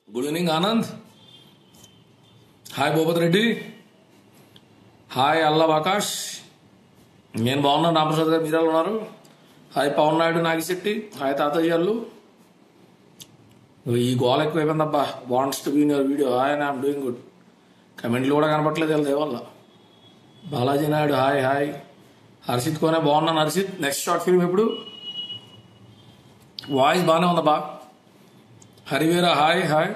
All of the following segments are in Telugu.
Good evening Anand. Hi Bhupathi Reddy. Hi Alla Akash. నేను బాగున్నాను రామప్రసాద్ గారు, మీరు ఎలా ఉన్నారు? హాయ్ పవన్ నాయుడు నాగిశెట్టి. హాయ్ తాతయ్యలు. ఈ గోల ఎక్కువైపోయిందబ్బా. Wants to be in your video. Hi I'm doing good. కమెంట్లు కూడా కనపట్లేదు వీళ్ళ దేవల్ల. Balaji Naidu hi hi. హర్షిత్ కోనే బాగున్నాను హర్షిత్. నెక్స్ట్ షార్ట్ ఫిల్మ్ ఎప్పుడు? వాయిస్ బాగానే ఉందబ్బా. Hariveera hi hi.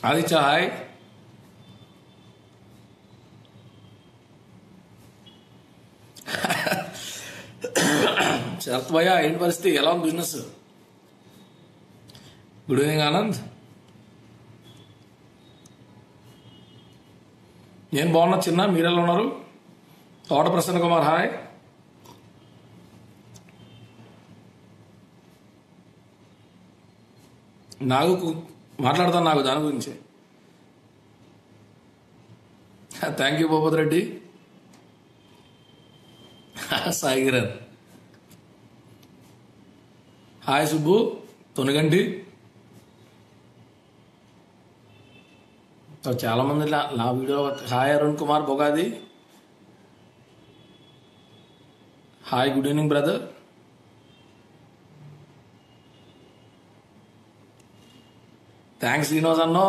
Aditya hi. Sharath భయ్య ఏంటి పరిస్థితి, ఎలా ఉంది బిజినెస్? Good evening Anand. నేను బాగున్నా చిన్న, మీరు ఎలా ఉన్నారు? తోట ప్రసన్న కుమార్ హాయ్. నాకు మాట్లాడతాను నాకు దాని గురించి. Thank you Bhupathi Reddy. Sai Kiran hi. Subbu Thoniganti. చాలా మంది నా వీడియో. Hi Arun Kumar Bogadi hi. Good evening brother. Thanks Srinivas అన్నో.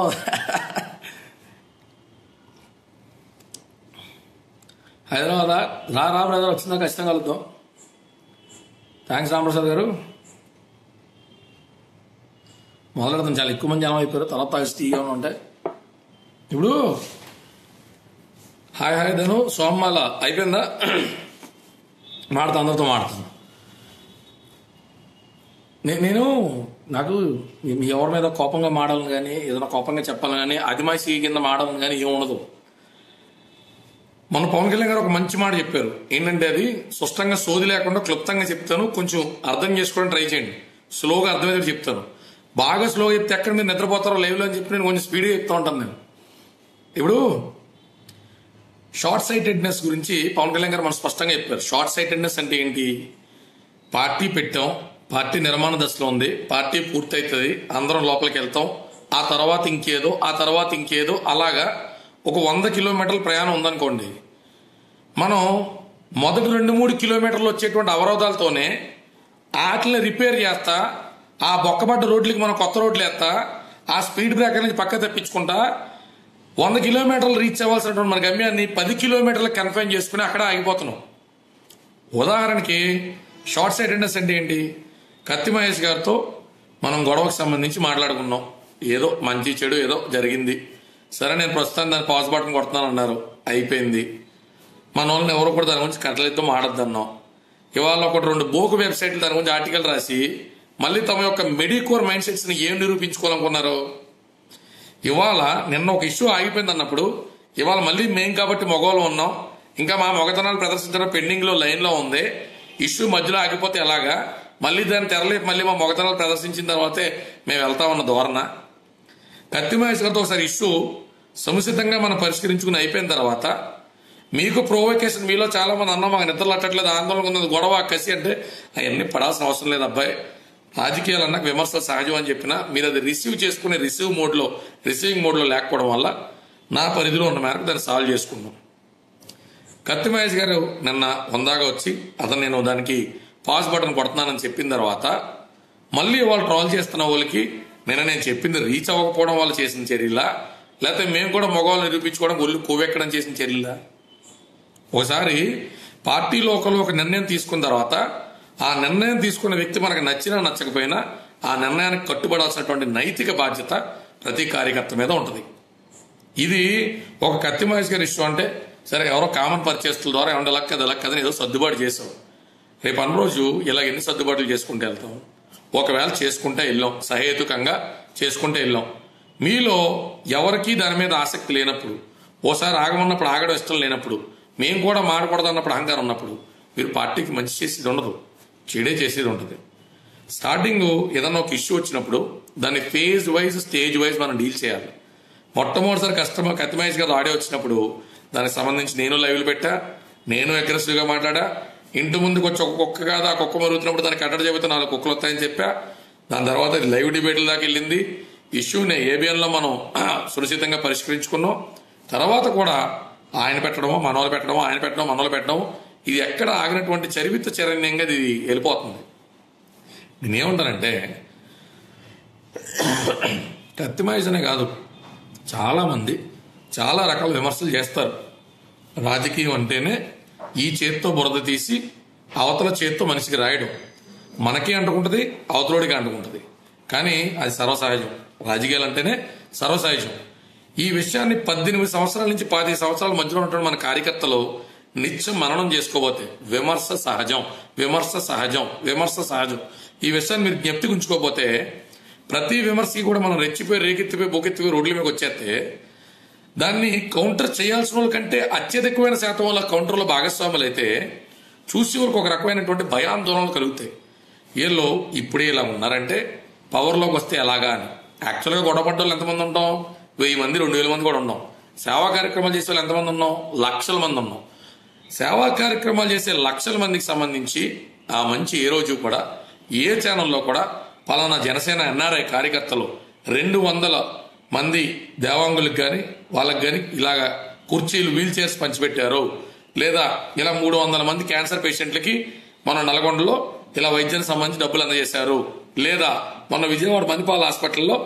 హైదరాబాద్ రా రా బ్రదర్, వచ్చిందా ఖచ్చితంగా కలుద్దాం. థ్యాంక్స్ రామప్రసాద్ గారు. మొదలెడతాం, చాలా ఎక్కువ మంది జనం అయిపోయారు. తర్వాత టీగా ఉంటాయి ఇప్పుడు. హాయ్ హాయ్ ధను. సోమమాల అయిపోయిందా? మాడతా, అందరితో మాడుతాను. నేను నాకు మీ ఎవరి మీద కోపంగా మాడాలని కానీ ఏదైనా కోపంగా చెప్పాలని కానీ అదిమాసి కింద మాడాలని కానీ ఏమి ఉండదు. మన పవన్ కళ్యాణ్ గారు ఒక మంచి మాట చెప్పారు. ఏంటంటే అది స్పష్టంగా సోది లేకుండా క్లుప్తంగా చెప్తాను, కొంచెం అర్థం చేసుకోవడం ట్రై చేయండి. స్లోగా అర్థమయ్యేది చెప్తాను. బాగా స్లోగా చెప్తే ఎక్కడ మీరు నిద్రపోతారో లైవ్లో అని చెప్పి నేను కొంచెం స్పీడ్గా చెప్తా ఉంటాను. నేను ఇప్పుడు షార్ట్ సైటెడ్నెస్ గురించి పవన్ కళ్యాణ్ గారు మనం స్పష్టంగా చెప్పారు. షార్ట్ సైటెడ్నెస్ అంటే ఏంటి? పార్టీ పెట్టాం, పార్టీ నిర్మాణ దశలో ఉంది, పార్టీ పూర్తవుతుంది, అందరం లోపలికి వెళ్తాం, ఆ తర్వాత ఇంకేదో, ఆ తర్వాత ఇంకేదో, అలాగా ఒక 100 కిలోమీటర్ల ప్రయాణం ఉందనుకోండి. మనం మొదటి 2-3 కిలోమీటర్లు వచ్చేటువంటి అవరోధాలతోనే వాటిని రిపేర్ చేస్తా, ఆ బొక్కబడ్డ రోడ్లకి మనం కొత్త రోడ్లు వేస్తా, ఆ స్పీడ్ బ్రేకర్ నుంచి పక్క తప్పించుకుంటా 100 కిలోమీటర్లు రీచ్ అవ్వాల్సినటువంటి మన గమ్యాన్ని 10 కిలోమీటర్లకు కన్ఫైన్ చేసుకుని అక్కడ ఆగిపోతున్నాం. ఉదాహరణకి షార్ట్ సైటెడ్నెస్ అంటే ఏంటి? కత్తి మహేష్ గారితో మనం గొడవకు సంబంధించి మాట్లాడుకున్నాం. ఏదో మంచి చెడు ఏదో జరిగింది, సరే నేను ప్రస్తుతం దాన్ని పాజ్ బటన్ కొడుతున్నాను అన్నారు, అయిపోయింది. మన వాళ్ళని ఎవరు కూడా దాని గురించి కట్టలతో మాడద్దన్నాం. ఇవాళ 1-2 బోకు వెబ్సైట్లు దాని గురించి ఆర్టికల్ రాసి మళ్ళీ తమ యొక్క మెడికోర్ మైండ్ సెట్స్ ని ఏం నిరూపించుకోవాలనుకున్నారు? ఇవాళ నిన్న ఒక ఇష్యూ ఆగిపోయింది అన్నప్పుడు ఇవాళ మళ్ళీ మేం కాబట్టి మగవాళ్ళు ఉన్నాం, ఇంకా మా మగతనాలు ప్రదర్శించడం పెండింగ్ లో లైన్ లో ఉంది, ఇష్యూ మధ్యలో ఆగిపోతే ఎలాగా, మళ్ళీ దాన్ని తెరలేపి మళ్ళీ మా మగతనాలు ప్రదర్శించిన తర్వాతే మేము వెళ్తామన్న ధోరణ. కత్తి మహేష్ గారితో ఒకసారి ఇష్యూ సముచితంగా మనం పరిష్కరించుకుని అయిపోయిన తర్వాత మీకు ప్రొవోకేషన్, మీలో చాలా మంది అన్నా మాకు నిద్రలు అట్టట్లేదు, ఆందోళన ఉన్నది, గొడవ కసి అంటే అవన్నీ పడాల్సిన అవసరం లేదు అబ్బాయి. రాజకీయాలు అన్నాక విమర్శలు సహజం అని చెప్పినా మీరు అది రిసీవ్ చేసుకునే రిసీవింగ్ మోడ్లో లేకపోవడం వల్ల నా పరిధిలో ఉన్న మేరకు దాన్ని సాల్వ్ చేసుకున్నాం. కత్తి మహేష్ గారు నిన్న హుందాగా వచ్చి అతను నేను దానికి పాజ్ బటన్ కొడుతున్నానని చెప్పిన తర్వాత మళ్ళీ వాళ్ళు ట్రాల్ చేస్తున్న వాళ్ళకి నేను చెప్పింది రీచ్ అవ్వకపోవడం వాళ్ళు చేసిన చర్యలా, లేకపోతే మేము కూడా మగవాళ్ళు నిరూపించుకోవడం ఒళ్ళు కొవ్వెక్కడం చేసిన చర్యలా? ఒకసారి పార్టీలో ఒక నిర్ణయం తీసుకున్న తర్వాత ఆ నిర్ణయం తీసుకున్న వ్యక్తి మనకు నచ్చినా నచ్చకపోయినా ఆ నిర్ణయానికి కట్టుబడాల్సినటువంటి నైతిక బాధ్యత ప్రతి కార్యకర్త మీద ఉంటుంది. ఇది ఒక కత్తి మహేష్ గారి ఇష్యూ అంటే సరే ఎవరో కామన్ పర్చేస్తుల ద్వారా ఏమన్నా లక్కదని ఏదో సర్దుబాటు చేసాం. రేపు అన్న రోజు ఇలా ఎన్ని సర్దుబాట్లు చేసుకుంటూ వెళ్తాం? ఒకవేళ చేసుకుంటే వెళ్ళాం, సహేతుకంగా చేసుకుంటే వెళ్ళాం. మీలో ఎవరికీ దాని మీద ఆసక్తి లేనప్పుడు, ఓసారి ఆగమన్నప్పుడు ఆగడం ఇష్టం లేనప్పుడు, మేము కూడా మాడకూడదు అన్నప్పుడు అహంకారం ఉన్నప్పుడు మీరు పార్టీకి మంచి చేసేది ఉండదు, చెడే చేసేది ఉంటుంది. స్టార్టింగ్ ఏదన్నా ఒక ఇష్యూ వచ్చినప్పుడు దాన్ని ఫేజ్ వైజ్ స్టేజ్ వైజ్ మనం డీల్ చేయాలి. మొట్టమొదటిసారి కత్తి మహేష్ గారు ఆడియో వచ్చినప్పుడు దానికి సంబంధించి నేను లైవ్లు పెట్టా, నేను అగ్రెసివ్గా మాట్లాడా, ఇంటి ముందుకు వచ్చి ఒక కుక్క కాదు ఆ కుక్క మరుగుతున్నప్పుడు దానికి కట్టడి చెబితే 4 కుక్కలు వస్తాయని చెప్పా. దాని తర్వాత లైవ్ డిబేట్ల దాకా వెళ్ళింది. ఇష్యూని ఏబిఎన్లో మనం సురక్షితంగా పరిష్కరించుకున్నాం. తర్వాత కూడా ఆయన పెట్టడమో మనోళ్ళు పెట్టడమో, ఆయన పెట్టడం మనోళ్ళు పెట్టడం, ఇది ఎక్కడ ఆగినటువంటి చరివిత చరణ్యంగా ఇది వెళ్ళిపోతుంది. నేనేమంటానంటే కత్తి మహేష్ అనే కాదు, చాలామంది చాలా రకాల విమర్శలు చేస్తారు. రాజకీయం అంటేనే ఈ చేత్తో బురద తీసి అవతల చేత్తో మనిషికి రాయడం, మనకి అంటుకుంటుంది, అవతలోడికి అంటుకుంటుంది. కానీ అది సర్వసహజం. రాజకీయాలు అంటేనే సర్వసహజం. ఈ విషయాన్ని 18 సంవత్సరాల నుంచి 15 సంవత్సరాల మధ్యలో ఉన్నటువంటి మన కార్యకర్తలు నిత్యం మననం చేసుకోబోతే విమర్శ సహజం, విమర్శ సహజం, విమర్శ సహజం. ఈ విషయాన్ని మీరు జ్ఞప్తికి ఉంచుకోకపోతే ప్రతి విమర్శకి కూడా మనం రెచ్చిపోయి, రేకెత్తిపోయి, బొకెత్తిపోయి రోడ్ల మీదకి వచ్చేస్తే దాన్ని కౌంటర్ చేయాల్సిన వాళ్ళ కంటే అత్యధికమైన శాతం వల్ల కౌంటర్లో భాగస్వాములు అయితే చూసి వరకు ఒక రకమైనటువంటి భయాందోళనలు కలుగుతాయి. వీళ్ళు ఇప్పుడే ఇలా ఉన్నారంటే పవర్లోకి వస్తే ఎలాగా అని. యాక్చువల్గా గొడవపడ్డ వాళ్ళు ఎంతమంది ఉంటాం? 1000 మంది, 2000 మంది కూడా ఉన్నాం. సేవా కార్యక్రమాలు చేసే వాళ్ళు ఎంతమంది ఉన్నాం? లక్షల మంది ఉన్నాం. సేవా కార్యక్రమాలు చేసే లక్షల మందికి సంబంధించి ఆ మంచి ఏ రోజు కూడా ఏ ఛానల్లో కూడా పలానా జనసేన ఎన్ఆర్ఐ కార్యకర్తలు 200 మంది దేవాంగులకు కానీ వాళ్ళకి కానీ ఇలాగా కుర్చీలు, వీల్ చైర్స్ పంచిపెట్టారు, లేదా ఇలా 300 మంది క్యాన్సర్ పేషెంట్లకి మన నల్గొండలో ఇలా వైద్యానికి సంబంధించి డబ్బులు అందజేశారు, లేదా మొన్న విజయవాడ మణిపాల్ హాస్పిటల్లో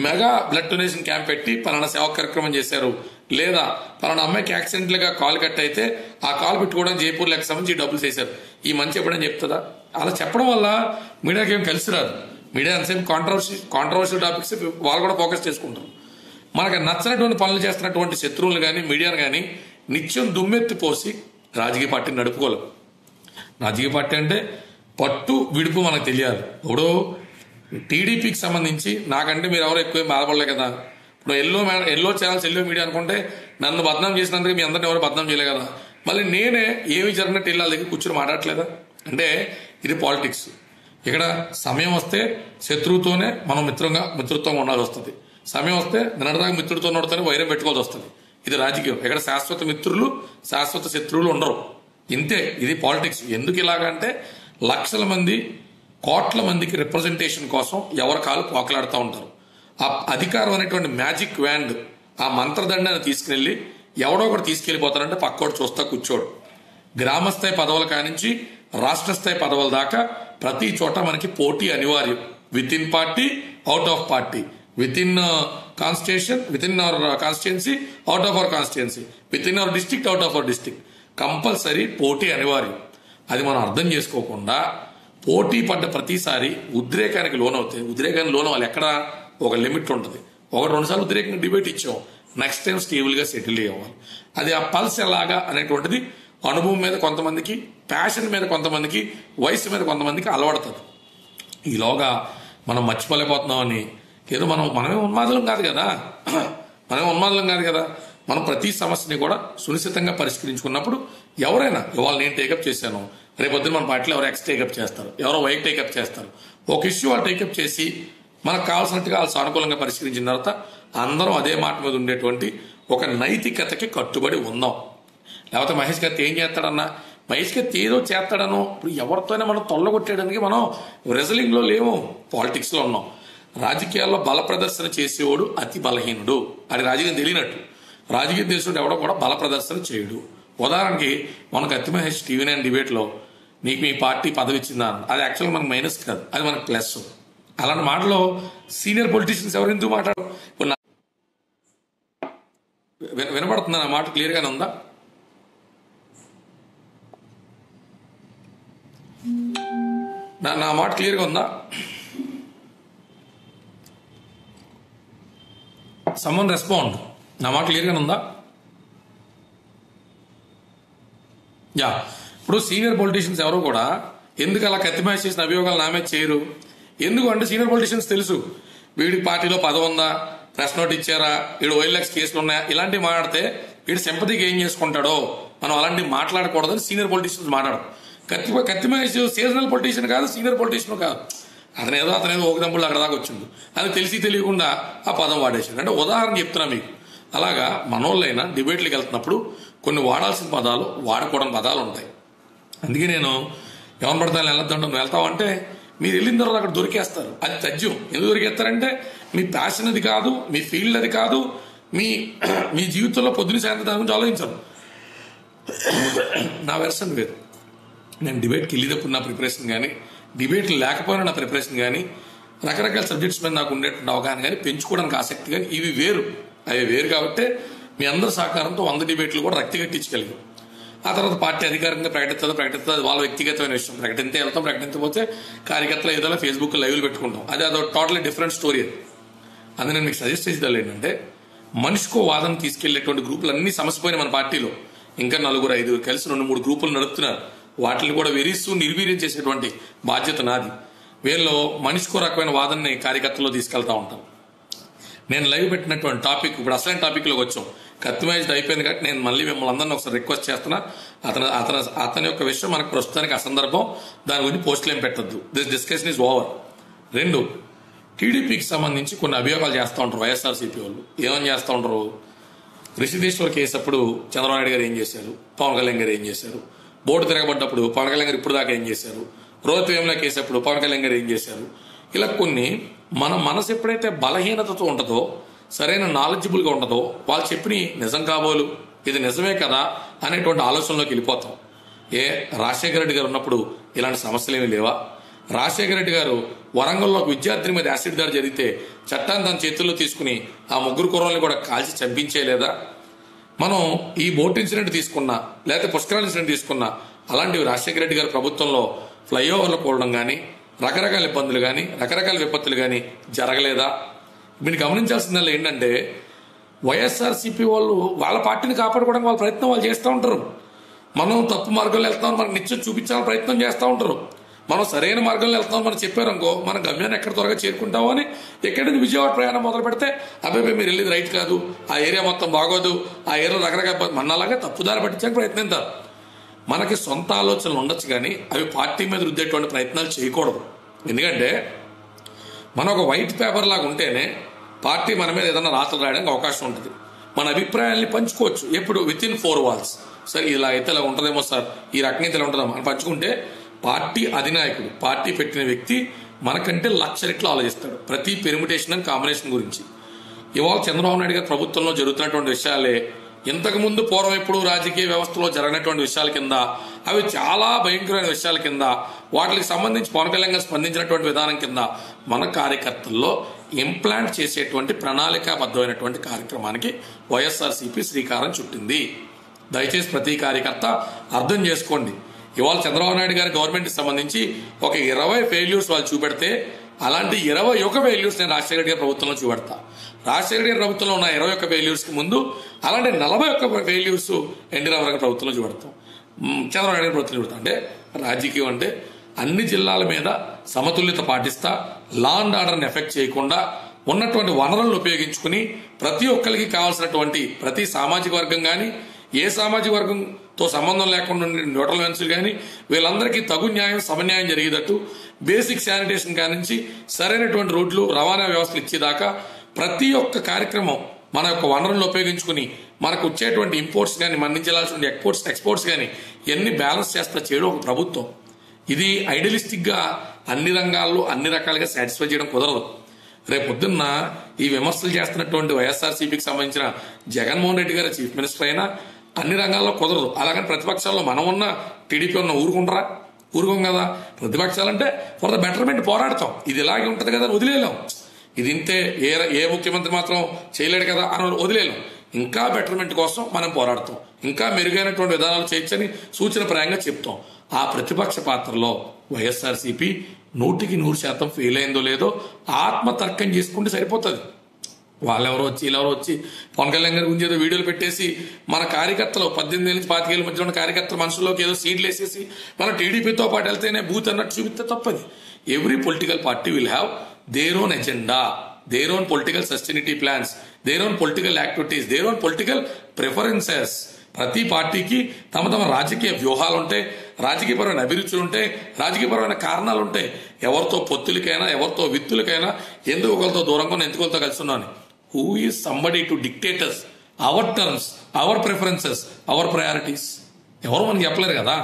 మెగా బ్లడ్ డొనేషన్ క్యాంప్ పెట్టి పలానా సేవా కార్యక్రమం చేశారు, లేదా పలానా అమ్మాయికి యాక్సిడెంట్లుగా కాలు కట్ అయితే ఆ కాలు పెట్టుకోవడానికి జైపూర్ లెక్క సంబంధించి డబ్బులు చేశారు. ఈ మంచి ఎప్పుడని చెప్తుందా? అలా చెప్పడం వల్ల మీడియాకి ఏం కలిసి రాదు. మీడియా ఎంతసేపు కాంట్రవర్షియల్ టాపిక్స్ వాళ్ళు కూడా ఫోకస్ చేసుకుంటారు. మనకు నచ్చినటువంటి పనులు చేస్తున్నటువంటి శత్రువులు కానీ మీడియాను కానీ నిత్యం దుమ్మెత్తి పోసి రాజకీయ పార్టీని నడుపుకోలేం. రాజకీయ పార్టీ అంటే పట్టు విడుపు మనకు తెలియాలి. ఇప్పుడు టీడీపీకి సంబంధించి నాకంటే మీరు ఎవరు ఎక్కువ బాధపడలే కదా. ఇప్పుడు ఎల్లో ఛానల్స్, ఎల్లో మీడియా అనుకుంటే నన్ను బద్నాం చేసినందుకు మీ అందరిని ఎవరు బద్నాం చేయలే కదా. మళ్ళీ నేనే ఏమి జరిగినట్టు వెళ్ళాలి దగ్గర కూర్చొని మాట్లాడట్లేదా? అంటే ఇది పాలిటిక్స్. ఇక్కడ సమయం వస్తే శత్రువుతోనే మనం మిత్రుత్వంగా ఉండాల్సి వస్తుంది. సమయం వస్తే నిన్నటిదాకా మిత్రుడితో ఉన్నతోనే వైరం పెట్టుకోవాల్సి వస్తుంది. ఇది రాజకీయం. ఇక్కడ శాశ్వత మిత్రులు, శాశ్వత శత్రువులు ఉండరు. ఇంతే, ఇది పాలిటిక్స్. ఎందుకు ఇలాగంటే లక్షల మంది, కోట్ల మందికి రిప్రజెంటేషన్ కోసం ఎవరి కాలు పోకలాడుతూ ఉంటారు. ఆ అధికారం అనేటువంటి మ్యాజిక్ వ్యాండ్, ఆ మంత్రదండాన్ని తీసుకెళ్లి ఎవడో ఒకటి తీసుకెళ్లిపోతారంటే పక్కోడు చూస్తా కూర్చోడు. గ్రామస్థాయి పదవుల కానించి రాష్ట్ర స్థాయి పదవుల దాకా ప్రతి చోట మనకి పోటీ అనివార్యం. Within party, out of party, within constitution, within our constituency, out of our constituency, within our district, out of our district. Compulsory పోటీ అనివార్యం. అది మనం అర్థం చేసుకోకుండా పోటీ పడ్డ ప్రతిసారి ఉద్రేకానికి లోనవుతాయి. ఉద్రేకానికి లోనవ్వాలి. ఎక్కడ ఒక లిమిట్ ఉంటుంది. 1-2 సార్లు ఉద్రేకంగా డిబేట్ ఇచ్చాం, నెక్స్ట్ టైం స్టేబుల్గా సెటిల్ అవ్వాలి. అది ఆ పల్స్ ఎలాగా అనేటువంటిది అనుభవం మీద కొంతమందికి, ప్యాషన్ మీద కొంతమందికి, వయసు మీద కొంతమందికి అలవడుతుంది. ఈలోగా మనం మర్చిపోలేకపోతున్నామని ఏదో మనమే ఉన్మాదులం కాదు కదా. మనం ప్రతి సమస్యని కూడా సునిశ్చితంగా పరిష్కరించుకున్నప్పుడు ఎవరైనా, ఇవాళ నేను టేకప్ చేశాను, రేపొద్దున మన పార్టీలో ఎవరు ఎక్స్ టేకప్ చేస్తారు, ఎవరో వై టేకప్ చేస్తారు. ఒక ఇష్యూ వాళ్ళు టేకప్ చేసి మనకు కావాల్సినట్టుగా వాళ్ళు సానుకూలంగా పరిష్కరించిన తర్వాత అందరం అదే మాట మీద ఉండేటువంటి ఒక నైతికతకి కట్టుబడి ఉందాం. లేకపోతే మహేష్ కత్తి ఏం చేస్తాడన్నా, మహేష్ కత్తి ఏదో చేస్తాడనో, ఇప్పుడు ఎవరితోనే మనం తొల్లగొట్టేయడానికి మనం రెజలింగ్లో లేవు, పాలిటిక్స్లో ఉన్నాం. రాజకీయాల్లో బల ప్రదర్శన చేసేవాడు అతి బలహీనుడు. అది రాజకీయం తెలియనట్టు. రాజకీయం తెలిసినట్టు ఎవడో కూడా బల ప్రదర్శన చేయడు. ఉదాహరణకి మనకు కత్తి మహేష్ TV9 డిబేట్లో నీకు మీ పార్టీ పదవి ఇచ్చిందా, అది యాక్చువల్గా మనకు మైనస్ కాదు, అది మనకు ప్లస్. అలాంటి మాటలో సీనియర్ పొలిటీషియన్స్ ఎవరు ఎందుకు మాట్లాడు? వినపడుతుందా? నా మాట క్లియర్గానే ఉందా? నా మాట క్లియర్గా ఉందా? Someone respond. నా మాట క్లియర్గానే ఉందా? యా. ఇప్పుడు సీనియర్ పొలిటీషియన్స్ ఎవరు కూడా ఎందుకు అలా కత్తి మహేష్ చేసిన అభియోగాలు నా మీద చేయరు? ఎందుకు అంటే సీనియర్ పొలిటీషియన్స్ తెలుసు, వీడికి పార్టీలో పదవి ఉందా, ప్రెస్ నోట్ ఇచ్చారా, వీడు OLX కేసులు ఉన్నాయా, ఇలాంటివి మాట్లాడితే వీడు సింపతికి ఏం చేసుకుంటాడో, మనం అలాంటివి మాట్లాడకూడదని సీనియర్ పొలిటీషియన్స్ మాట్లాడరు. కత్తి మహేష్ సీజనల్ పొలిటీషియన్ కాదు, సీనియర్ పొలిటీషియన్ కాదు. అతనేదో ఒక దంపులు అక్కడ దాకా వచ్చిండు, అది తెలిసి తెలియకుండా ఆ పదం వాడేసాడు. అంటే ఉదాహరణ చెప్తున్నా మీకు. అలాగా మనోళ్ళైనా డిబేట్లకు వెళ్తున్నప్పుడు కొన్ని వాడాల్సిన పదాలు, వాడకూడని పదాలు ఉంటాయి. అందుకే నేను ఎవరు పడతాను వెళ్ళొద్దంటే, నువ్వు వెళ్తావు అంటే మీరు వెళ్ళిన తర్వాత అక్కడ దొరికేస్తారు. అది తథ్యం. ఎందుకు దొరికేస్తారంటే మీ ప్యాషన్ అది కాదు, మీ ఫీల్డ్ అది కాదు, మీ మీ జీవితంలో పొద్దున సాయంత్రం దాని గురించి ఆలోచించరు. నా వెర్షన్ వేరు. నేను డిబేట్కి వెళ్ళేటప్పుడు నా ప్రిపరేషన్ కానీ, డిబేట్లు లేకపోయినా నా ప్రిపరేషన్ కానీ, రకరకాల సబ్జెక్ట్స్ మీద నాకు ఉండేటువంటి అవగాహన కానీ, పెంచుకోవడానికి ఆసక్తి కానీ, ఇవి వేరు. అవి వేరు కాబట్టి మీ అందరి సహకారంతో 100 డిబేట్లు కూడా రక్తి కట్టించగలిగాం. ఆ తర్వాత పార్టీ అధికారికంగా ప్రకటిస్తుంది వాళ్ళ వ్యక్తిగతమైన విషయం. ప్రకటించే వెళ్తాం, ప్రకటించకపోతే కార్యకర్తలు ఏదో ఫేస్బుక్ లైవ్లు పెట్టుకుంటాం. అదో టోటలీ డిఫరెంట్ స్టోరీ. అది నేను మీకు సజెస్ట్ చేసేదాళ్ళు ఏంటంటే, మనిషికో వాదన తీసుకెళ్లేటువంటి గ్రూపులు అన్ని సమసిపోయినాయి మన పార్టీలో. ఇంకా 4-5 కలిసి 2-3 గ్రూపులు నడుపుతున్నారు. వాటిని కూడా వెరీస్తూ నిర్వీర్యం చేసేటువంటి బాధ్యత నాది. వీళ్ళు మనిషికో రకమైన వాదనని కార్యకర్తల్లో తీసుకెళ్తా ఉంటాం. నేను లైవ్ పెట్టినటువంటి టాపిక్, ఇప్పుడు అసలైన టాపిక్లోకి వచ్చాం. కత్తి మ్యాచ్ అయిపోయింది కాబట్టి నేను మళ్ళీ మిమ్మల్ని అందరినీ ఒకసారి రిక్వెస్ట్ చేస్తున్నా. అతని యొక్క విషయం మనకు ప్రస్తుతానికి అసందర్భం, దాని గురించి పోస్టులు ఏం పెట్టద్దు. This discussion is over. 2, టీడీపీకి సంబంధించి కొన్ని అభియోగాలు చేస్తూ ఉంటారు వైఎస్ఆర్సీపీ వాళ్ళు. ఏమని చేస్తూ ఉంటారు? రిషిదేశ్వర్ కేసు అప్పుడు చంద్రబాబు నాయుడు గారు ఏం చేశారు, పవన్ కళ్యాణ్ గారు ఏం చేశారు, బోర్డు తిరగబడ్డప్పుడు పవన్ కళ్యాణ్ గారు ఇప్పుడు దాకా ఏం చేశారు, రోహిత్ వేముల కేసు అప్పుడు పవన్ కళ్యాణ్ గారు ఏం చేశారు. ఇలా కొన్ని మన మనసు ఎప్పుడైతే బలహీనతతో ఉంటుందో, సరైన నాలెడ్జిబుల్గా ఉండదో, వాళ్ళు చెప్పిన నిజం కాబోలు ఇది నిజమే కదా అనేటువంటి ఆలోచనలోకి వెళ్ళిపోతాం. రాజశేఖర రెడ్డి గారు ఉన్నప్పుడు ఇలాంటి సమస్యలు ఏమీ లేవా? రాజశేఖర రెడ్డి గారు వరంగల్లో ఒక విద్యార్థిని మీద యాసిడ్ దాడి జరిగితే చట్టాన్ని తన చేతుల్లో తీసుకుని ఆ 3 కుర్రల్ని కూడా కాల్చి చంపించేయలేదా? మనం ఈ బోట్ ఇన్సిడెంట్ తీసుకున్నా, లేకపోతే పుష్కరాల ఇన్సిడెంట్ తీసుకున్నా, అలాంటివి రాజశేఖర రెడ్డి గారి ప్రభుత్వంలో ఫ్లైఓవర్లు కూడడం కానీ, రకరకాల ఇబ్బందులు కానీ, రకరకాల విపత్తులు కానీ జరగలేదా? మీరు గమనించాల్సిందల్లా ఏంటంటే, వైఎస్ఆర్సీపీ వాళ్ళు వాళ్ళ పార్టీని కాపాడుకోవడానికి వాళ్ళ ప్రయత్నం వాళ్ళు చేస్తూ ఉంటారు. మనం తప్పు మార్గంలో వెళ్తామని మనకు నిత్యం చూపించాలని ప్రయత్నం చేస్తూ ఉంటారు. మనం సరైన మార్గంలో వెళ్తామని మనం చెప్పారనుకో, మన గమ్యాన్ని ఎక్కడ త్వరగా చేరుకుంటామో అని ఎక్కడి నుంచి విజయవాడ ప్రయాణం మొదలు పెడితే, అబ్బాయి మీరు వెళ్ళేది రైట్ కాదు, ఆ ఏరియా మొత్తం బాగోదు, ఆ ఏరియాలో రకరకాల మనలాగే తప్పుదారి పట్టించడానికి ప్రయత్నిస్తారు. మనకి సొంత ఆలోచనలు ఉండొచ్చు కానీ అవి పార్టీ మీద రుద్దేటువంటి ప్రయత్నాలు చేయకూడదు. ఎందుకంటే మనం ఒక వైట్ పేపర్ లాగా ఉంటేనే పార్టీ మన మీద ఏదైనా రాతలు రాయడానికి అవకాశం ఉంటుంది. మన అభిప్రాయాల్ని పంచుకోవచ్చు. ఎప్పుడు విత్ ఇన్ 4 walls. సార్ ఇలా అయితే ఇలా ఉంటుందేమో సార్, ఈ రకంగా ఇలా ఉంటుందేమో అని పంచుకుంటే, పార్టీ అధినాయకుడు, పార్టీ పెట్టిన వ్యక్తి మనకంటే 1,00,000 రెట్లు ఆలోచిస్తాడు ప్రతి పెర్మిటేషన్ అండ్ కాంబినేషన్ గురించి. ఇవాళ చంద్రబాబు నాయుడు గారి ప్రభుత్వంలో జరుగుతున్నటువంటి విషయాలే ఇంతకుముందు పూర్వం ఎప్పుడు రాజకీయ వ్యవస్థలో జరిగినటువంటి విషయాల కింద, అవి చాలా భయంకరమైన విషయాల కింద, వాటికి సంబంధించి పవన్ కళ్యాణ్ గారు స్పందించినటువంటి విధానం కింద మన కార్యకర్తల్లో ఇంప్లాంట్ చేసేటువంటి ప్రణాళికాబద్ధమైనటువంటి కార్యక్రమానికి వైఎస్ఆర్సీపీ శ్రీకారం చుట్టింది. దయచేసి ప్రతి కార్యకర్త అర్థం చేసుకోండి. ఇవాళ చంద్రబాబు నాయుడు గారి గవర్నమెంట్కి సంబంధించి ఒక 20 ఫెయిల్యూర్స్ వాళ్ళు చూపెడితే, అలాంటి 21 ఫెయిల్యూర్స్ నేను రాజశేఖర రెడ్డి గారి ప్రభుత్వంలో చూపెడతా. రాజశేఖర రెడ్డి గారి ప్రభుత్వంలో ఉన్న 21 ఫెయిల్యూర్స్కి ముందు అలాంటి 41 ఫెయిల్యూర్స్ ఎన్టీ రామారావు గారి ప్రభుత్వంలో చూపెడతాం, చంద్రబాబు నాయుడు గారి ప్రభుత్వంలో చూపెడతాం. అంటే రాజకీయం అంటే అన్ని జిల్లాల మీద సమతుల్యత పాటిస్తా, లా అండ్ ఆర్డర్ని ఎఫెక్ట్ చేయకుండా ఉన్నటువంటి వనరులను ఉపయోగించుకుని ప్రతి ఒక్కరికి కావాల్సినటువంటి ప్రతి సామాజిక వర్గం కానీ, ఏ సామాజిక వర్గంతో సంబంధం లేకుండా న్యూట్రల్ వెన్సులు కానీ వీళ్ళందరికీ తగు న్యాయం సమన్యాయం జరిగేటట్టు బేసిక్ శానిటేషన్ కానించి సరైనటువంటి రోడ్లు రవాణా వ్యవస్థలు ఇచ్చేదాకా ప్రతి ఒక్క కార్యక్రమం మన యొక్క వనరులను ఉపయోగించుకుని మనకు వచ్చేటువంటి ఇంపోర్ట్స్ కానీ, మన నుంచి వెళ్ళాల్సిన ఎక్స్పోర్ట్స్ కానీ ఎన్ని బ్యాలెన్స్ చేస్తా చేయడం ఒక ప్రభుత్వం. ఇది ఐడియలిస్టిక్గా అన్ని రంగాల్లో అన్ని రకాలుగా సాటిస్ఫై చేయడం కుదరదు. రేపు పొద్దున్న ఈ విమర్శలు చేస్తున్నటువంటి వైఎస్ఆర్సీపీకి సంబంధించిన జగన్మోహన్ రెడ్డి గారు చీఫ్ మినిస్టర్ అయినా అన్ని రంగాల్లో కుదరదు. అలాగని ప్రతిపక్షాల్లో మనం ఉన్న టీడీపీ ఉన్న ఊరుకోం కదా. ప్రతిపక్షాలంటే ఫర్ ద బెటర్మెంట్ పోరాడతాం. ఇది ఇలాగే ఉంటుంది కదా అని వదిలేలేం. ఇది ఇంతే, ఏ ముఖ్యమంత్రి మాత్రం చేయలేడు కదా అని వదిలేలేం. ఇంకా బెటర్మెంట్ కోసం మనం పోరాడతాం, ఇంకా మెరుగైనటువంటి విధానాలు చేయొచ్చని సూచన ప్రాయంగా చెప్తాం. ఆ ప్రతిపక్ష పాత్రలో వైఎస్ఆర్సీపీ 100% ఫెయిల్ అయిందో లేదో ఆత్మతర్కం చేసుకుంటే సరిపోతుంది. వాళ్ళెవరో వచ్చి పవన్ కళ్యాణ్ గారి గురించి ఏదో వీడియోలు పెట్టేసి మన కార్యకర్తలు 18 నుంచి 25 ఏళ్ళ మధ్య ఉన్న కార్యకర్తల మనసులోకి ఏదో సీడ్లు వేసేసి మన టీడీపీతో పాటు వెళ్తేనే బూత్ అన్నట్టు చూపిస్తే తప్పది. Every political party will have their own agenda, their own political సస్టైనిటీ plans, their own political activities, their own political preferences. ప్రతి పార్టీకి తమ రాజకీయ వ్యూహాలు ఉంటాయి, రాజకీయపరమైన అభిరుచులు ఉంటాయి, రాజకీయపరమైన కారణాలు ఉంటాయి. ఎవరితో పొత్తులకైనా, ఎవరితో విత్తులకైనా, ఎందుకు ఒకరితో దూరంగా ఎందుకు ఒకరితో కలిసి ఉన్నాను. Who is somebody to dictators our terms, our preferences, our priorities? ఎవరు మనకి చెప్పలేరు కదా.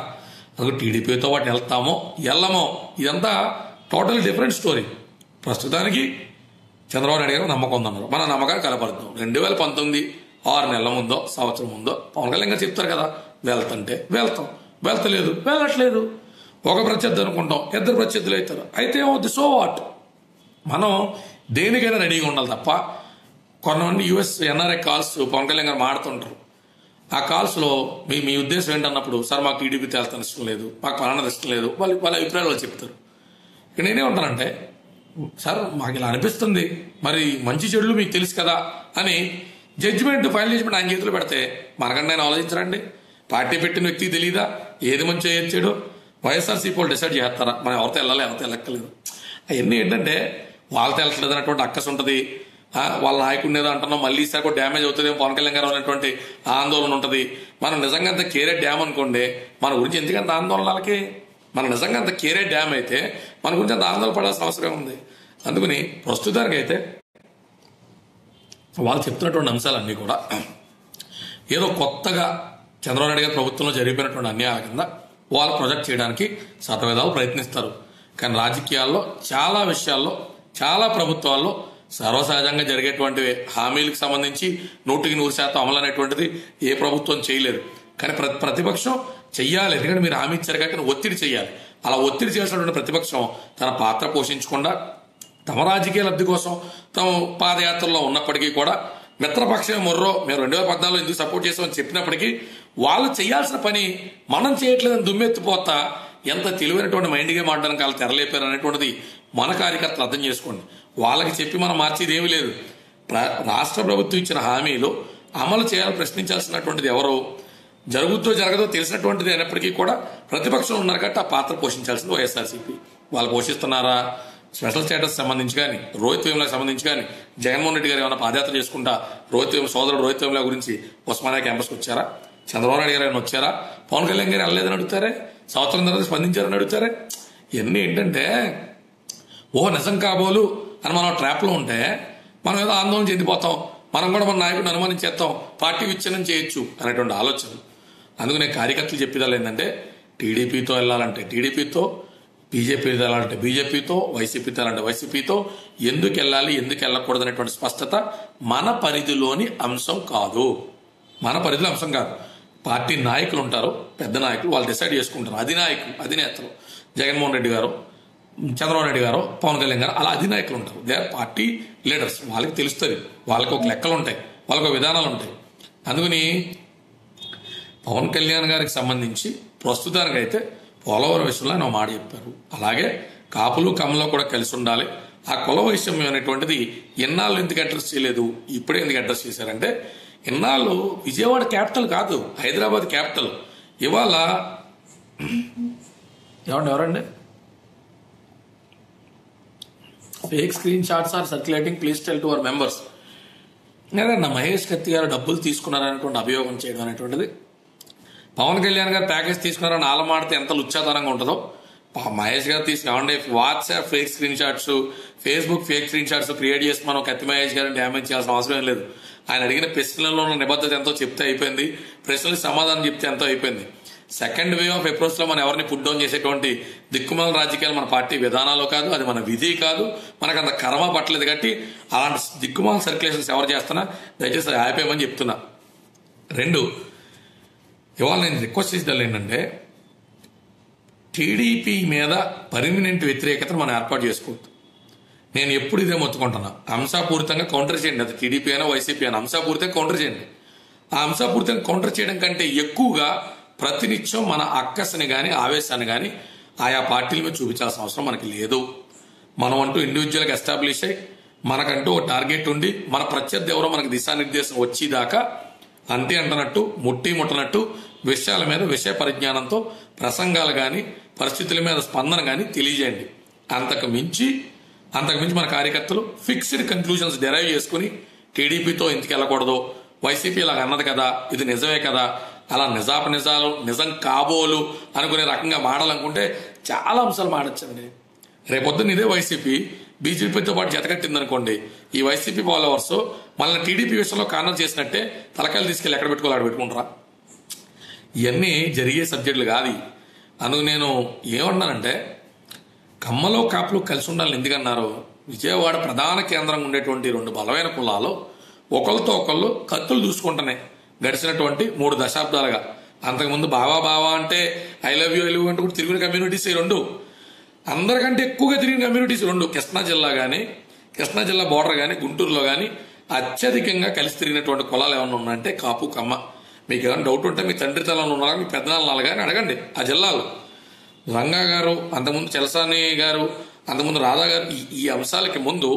అది టీడీపీతో పాటు వెళ్తామో వెళ్ళమో ఇదంతా టోటల్ డిఫరెంట్ స్టోరీ. ప్రస్తుతానికి చంద్రబాబు నాయుడు గారు నమ్మకం ఉందన్నారు. మన నమ్మకాన్ని కలపరుద్దాం. 2019 6 నెలల ముందో సంవత్సరం ముందో పవన్ కళ్యాణ్ గారు చెప్తారు కదా, వెళ్తుంటే వెళ్తాం, వెళ్తలేదు వెళ్ళట్లేదు, ఒక ప్రత్యర్థి అనుకుంటాం, ఇద్దరు ప్రత్యర్థులు అవుతారు, అయితే ఏమవుద్ది, సో వాట్. మనం దేనికైనా రెడీగా ఉండాలి తప్ప కొంతమంది US NRI calls Pawan Kalyan గారు మాడుతుంటారు. ఆ కాల్స్లో మీ ఉద్దేశం ఏంటన్నప్పుడు, సార్ మాకు టీడీపీ తేల్తాను ఇష్టం లేదు, మాకు పలానా ఇష్టం లేదు, వాళ్ళ అభిప్రాయాలు వాళ్ళు చెప్తారు. ఇక నేనే ఉంటానంటే, సార్ మాకు ఇలా అనిపిస్తుంది, మరి మంచి చెడులు మీకు తెలుసు కదా అని జడ్జిమెంట్ ఫైనల్ జడ్జిమెంట్ ఆయన చేతిలో పెడితే మనకంటే ఆయన ఆలోచించరండి. పార్టీ పెట్టిన వ్యక్తికి తెలియదా ఏది మంచి చేయొచ్చాడు? వైఎస్ఆర్సీపీ వాళ్ళు డిసైడ్ చేస్తారా మనం ఎవరితో వెళ్ళాలి ఎవరితో వెళ్ళక్కలేదు? అవన్నీ ఏంటంటే వాళ్ళతో వెళ్ళట్లేదు అనేటువంటి అక్కసు ఉంటుంది. వాళ్ళ నాయకుడిని ఏదో అంటున్నాం, మళ్ళీ ఈసారి కూడా డ్యామేజ్ అవుతుంది పవన్ కళ్యాణ్ గారు అనేటువంటి ఆందోళన ఉంటుంది. మనం నిజంగా అంత కేరే డ్యామ్ అనుకోండి, మన గురించి ఎందుకంత ఆందోళన వాళ్ళకి? మనం నిజంగా అంత కేరే డ్యామ్ అయితే మన గురించి అంత ఆందోళన పడాల్సిన అవసరం ఉంది. అందుకని ప్రస్తుతానికి అయితే వాళ్ళు చెప్తున్నటువంటి అంశాలన్నీ కూడా ఏదో కొత్తగా చంద్రబాబు నాయుడు గారి ప్రభుత్వంలో జరిగిపోయినటువంటి అన్యాయాల కింద వాళ్ళు ప్రొజెక్ట్ చేయడానికి శతవిధాలు ప్రయత్నిస్తారు. కానీ రాజకీయాల్లో చాలా విషయాల్లో చాలా ప్రభుత్వాల్లో సర్వసహజంగా జరిగేటువంటి హామీలకు సంబంధించి 100% అమలు అనేటువంటిది ఏ ప్రభుత్వం చేయలేదు. కానీ ప్రతిపక్షం చెయ్యాలి, ఎందుకంటే మీరు హామీ ఇచ్చారు కాబట్టి ఒత్తిడి చేయాలి. అలా ఒత్తిడి చేసినటువంటి ప్రతిపక్షం తన పాత్ర పోషించకుండా తమ రాజకీయ లబ్ధి కోసం తమ పాదయాత్రలో ఉన్నప్పటికీ కూడా మిత్రపక్షం మొర్రో మేము 2014 ఎందుకు సపోర్ట్ చేసామని చెప్పినప్పటికీ వాళ్ళు చేయాల్సిన పని మనం చేయట్లేదని దుమ్మెత్తిపోతా ఎంత తెలివైనటువంటి మైండ్ గేమ్ ఆడడానికి వాళ్ళు తెరలేపారు అనేటువంటిది మన కార్యకర్తలు అర్థం చేసుకోండి. వాళ్ళకి చెప్పి మనం మార్చేది ఏమీ లేదు. రాష్ట్ర ప్రభుత్వం ఇచ్చిన హామీలు అమలు చేయాలని ప్రశ్నించాల్సినటువంటిది ఎవరో, జరుగుతో జరగదో తెలిసినటువంటిది అయినప్పటికీ కూడా ప్రతిపక్షం ఉన్నారు కాబట్టి ఆ పాత్ర పోషించాల్సింది వైఎస్ఆర్సీపీ. వాళ్ళు పోషిస్తున్నారా? స్పెషల్ స్టేటస్ సంబంధించి కానీ, రోహిత్ వేములకు సంబంధించి కానీ జగన్మోహన్ రెడ్డి గారు ఏమైనా పాదయాత్ర చేసుకుంటా సోదరుడు రోహిత్ వేముల గురించి ఉస్మానియా క్యాంపస్కి వచ్చారా? చంద్రబాబు నాయుడు గారు ఏమైనా వచ్చారా? పవన్ కళ్యాణ్ గారు వెళ్ళలేదని అడుగుతారే, సంవత్సరం తర్వాత స్పందించారని అడుగుతారే. ఇవన్నీ ఏంటంటే నిజం కాబోలు అని మనం ట్రాప్లో ఉంటే మనం ఏదో ఆందోళన చెందిపోతాం, మనం కూడా మన నాయకుడిని అనుమానించేస్తాం, పార్టీ విచ్ఛిన్నం చేయొచ్చు అనేటువంటి ఆలోచన. అందుకనే కార్యకర్తలు చెప్పేదాళ్ళు ఏంటంటే టీడీపీతో వెళ్ళాలంటే టీడీపీతో, బీజేపీ వెళ్ళాలంటే బీజేపీతో, వైసీపీతో వెళ్ళాలంటే వైసీపీతో, ఎందుకు వెళ్ళాలి ఎందుకు వెళ్ళకూడదు అనేటువంటి స్పష్టత మన పరిధిలోని అంశం కాదు. మన పరిధిలో అంశం కాదు. పార్టీ నాయకులు ఉంటారు, పెద్ద నాయకులు, వాళ్ళు డిసైడ్ చేసుకుంటారు. అధినేతలు జగన్మోహన్ రెడ్డి గారు, చంద్రబాబు నాయుడు గారు, పవన్ కళ్యాణ్ గారు, అలా అధినాయకులు ఉంటారు. They are party leaders. వాళ్ళకి తెలుస్తుంది, వాళ్ళకి ఒక లెక్కలు ఉంటాయి, వాళ్ళకి ఒక విధానాలు ఉంటాయి. అందుకని పవన్ కళ్యాణ్ గారికి సంబంధించి ప్రస్తుతానికైతే పోలవరం విషయంలో ఆయన మాట చెప్పారు. అలాగే కాపులు కమ్మలో కూడా కలిసి ఉండాలి. ఆ కుల వైషమ్యం అనేటువంటిది ఎన్నాళ్ళు ఎందుకు అడ్రస్ చేయలేదు, ఇప్పుడే ఎందుకు అడ్రస్ చేశారంటే ఇన్నాళ్ళు విజయవాడ క్యాపిటల్ కాదు, హైదరాబాద్ క్యాపిటల్. ఇవాళ ఎవరండి fake screenshots are circulating, please tell to our members. లేదన్నా మహేష్ కత్తి గారు డబ్బులు తీసుకున్నారనేటువంటి అభియోగం చేయడం అనేటువంటిది, పవన్ కళ్యాణ్ గారు ప్యాకేజ్ తీసుకున్నారని ఆలమాడితే ఎంత లుచ్చాతనంగా ఉంటుందో మహేష్ గారు తీసుకుని WhatsApp fake screen shots, Facebook fake screen shots create చేసి మనం కత్తి మహేష్ గారిని డ్యామేజ్ చేయాల్సిన అవసరం ఏం లేదు. ఆయన అడిగిన ప్రశ్నలలో ఉన్న నిబద్ధత ఎంతో చెప్తే అయిపోయింది, ప్రశ్నలకు సమాధానం చెప్తే ఎంతో అయిపోయింది. సెకండ్ వే ఆఫ్ అప్రోచ్ లో మనం ఎవరిని పుట్ డౌన్ చేసేటువంటి దిక్కుమాల రాజకీయాలు మన పార్టీ విధానాలు కాదు, అది మన విధి కాదు, మనకు అంత కర్మ పట్టలేదు. కాబట్టి అలాంటి దిక్కుమాల సర్క్యులేషన్స్ ఎవరు చేస్తున్నా దయచేసి ఆపేయమని చెప్తున్నా. 2, ఇవాళ నేను రిక్వెస్ట్ చేసేదాళ్ళు ఏంటంటే టీడీపీ మీద పర్మనెంట్ వ్యతిరేకతను మనం ఏర్పాటు చేసుకోవద్దు. నేను ఎప్పుడు ఇదే మొత్తుకుంటున్నా, అంశాపూరితంగా కౌంటర్ చేయండి. అది టీడీపీ అయినా వైసీపీ అయినా అంశాపూరితంగా కౌంటర్ చేయండి. ఆ అంశాపూరితంగా కౌంటర్ చేయడం కంటే ఎక్కువగా ప్రతినిత్యం మన అక్కస్ని కానీ ఆవేశాన్ని కానీ ఆయా పార్టీల మీద చూపించాల్సిన అవసరం మనకి లేదు. మనం అంటూ ఇండివిజువల్గా ఎస్టాబ్లిష్ అయ్యి మనకంటూ ఒక టార్గెట్ ఉండి మన ప్రత్యర్థి ఎవరో మనకు దిశానిర్దేశం వచ్చేదాకా అంతే అంటున్నట్టు ముట్టనట్టు విషయాల మీద విషయ పరిజ్ఞానంతో ప్రసంగాలు కానీ పరిస్థితుల మీద స్పందన కానీ తెలియజేయండి. అంతకు మించి మన కార్యకర్తలు ఫిక్స్డ్ కన్క్లూజన్స్ డెరైవ్ చేసుకుని టీడీపీతో ఎందుకు వెళ్ళకూడదు, వైసీపీ ఇలాగ అన్నది కదా, ఇది నిజమే కదా, అలా నిజాలు నిజం కాబోలు అనుకునే రకంగా మాడాలనుకుంటే చాలా అంశాలు మాడచ్చండి. రేపొద్దున ఇదే వైసీపీ బీజేపీతో పాటు జతకట్టిందనుకోండి, ఈ వైసీపీ ఫాలోవర్స్ మళ్ళీ టీడీపీ విషయంలో కార్నర్ చేసినట్టే తలకాయలు తీసుకెళ్ళి ఎక్కడ పెట్టుకోవాలి ఆడ పెట్టుకుంటారా. ఇవన్నీ జరిగే సబ్జెక్టులు కాదు. అందుకు నేను ఏమన్నానంటే కమ్మలో కాపులు కలిసి ఉండాలని ఎందుకన్నారు, విజయవాడ ప్రధాన కేంద్రంగా ఉండేటువంటి 2 బలమైన కులాలు ఒకరితో ఒకళ్ళు కత్తులు చూసుకుంటున్నాయి గడిచినటువంటి 3 దశాబ్దాలుగా. అంతకుముందు బావా బావా అంటే ఐ లవ్ యూ అంటే కూడా తిరిగిన కమ్యూనిటీస్ ఈ 2. అందరికంటే ఎక్కువగా తిరిగిన కమ్యూనిటీస్ 2. కృష్ణా జిల్లా కానీ, కృష్ణా జిల్లా బోర్డర్ కానీ, గుంటూరులో కానీ అత్యధికంగా కలిసి తిరిగినటువంటి కులాలు ఏమన్నా ఉన్నాయంటే కాపు, కమ్మ. మీకు ఏమైనా డౌట్ ఉంటే మీ తండ్రి తలంలో ఉన్నారా, మీ పెద్దనాళ్ళు కానీ అడగండి. ఆ జిల్లాలో రంగా గారు, అంతకుముందు చలసాని గారు, అంతకుముందు రాధా గారు, ఈ అంశాలకి ముందు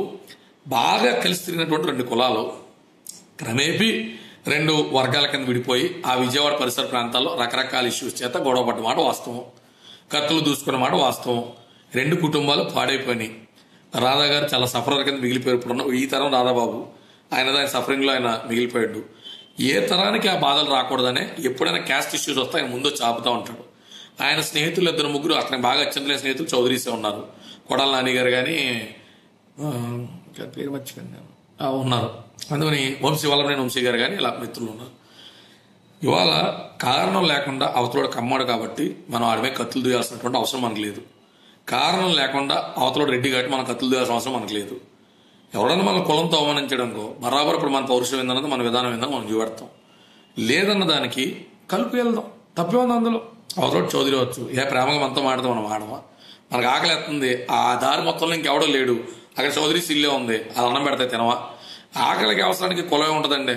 బాగా కలిసి తిరిగినటువంటి 2 కులాలు క్రమేపీ 2 వర్గాల కింద విడిపోయి ఆ విజయవాడ పరిసర ప్రాంతాల్లో రకరకాల ఇష్యూస్ చేత గొడవ పడ్డ మాట వాస్తవం. కత్తులు దూసుకున్న మాట వాస్తవం. 2 కుటుంబాలు పాడైపోయినాయి. రాధా గారు చాలా సఫరర్ కింద మిగిలిపోయారు. ఇప్పుడున్న ఈ తరం రాధాబాబు ఆయన సఫరింగ్లో ఆయన మిగిలిపోయాడు. ఏ తరానికి ఆ బాధలు రాకూడదనే ఎప్పుడైనా క్యాస్ట్ ఇష్యూస్ వస్తే ఆయన ముందు చాపుతా ఉంటాడు. ఆయన స్నేహితులు 2 అతనికి బాగా అత్యంత స్నేహితులు చౌదరీసే ఉన్నారు. కొడాల నాని గారు కానీ పేరు మర్చిపోయింది ఉన్నారు. అందుకని వల్లభనేని వంశీ గారు కానీ ఇలా మిత్రులు ఉన్నారు. ఇవాళ కారణం లేకుండా అవతలోడు కమ్మాడు కాబట్టి మనం ఆడమే కత్తులు దూయాల్సినటువంటి అవసరం మనకు లేదు. కారణం లేకుండా అవతలోడు రెడ్డి కాబట్టి మనం కత్తులు దూయాల్సిన అవసరం మనకు లేదు. ఎవడన్నా మన కులంతో అవమానించడంకో బరాబర్ ఇప్పుడు మన పౌరుషం ఏందన్నది మన విధానం ఏందని మనం చూపెడతాం. లేదన్న దానికి కలిపి వెళ్దాం, తప్పే ఉంది అందులో. అవతలోడు చౌదరి వచ్చు, ప్రేమగా మనతో మాడదాం, మనం ఆడమా? మనకు ఆకలి ఎత్తుంది, ఆ దారి మొత్తంలో ఇంకెవడో లేడు, అక్కడ చౌదరి సిల్లే ఉంది, అది అన్నం పెడితే తినవా? ఆకలికి అవసరానికి కులమే ఉంటుందండి.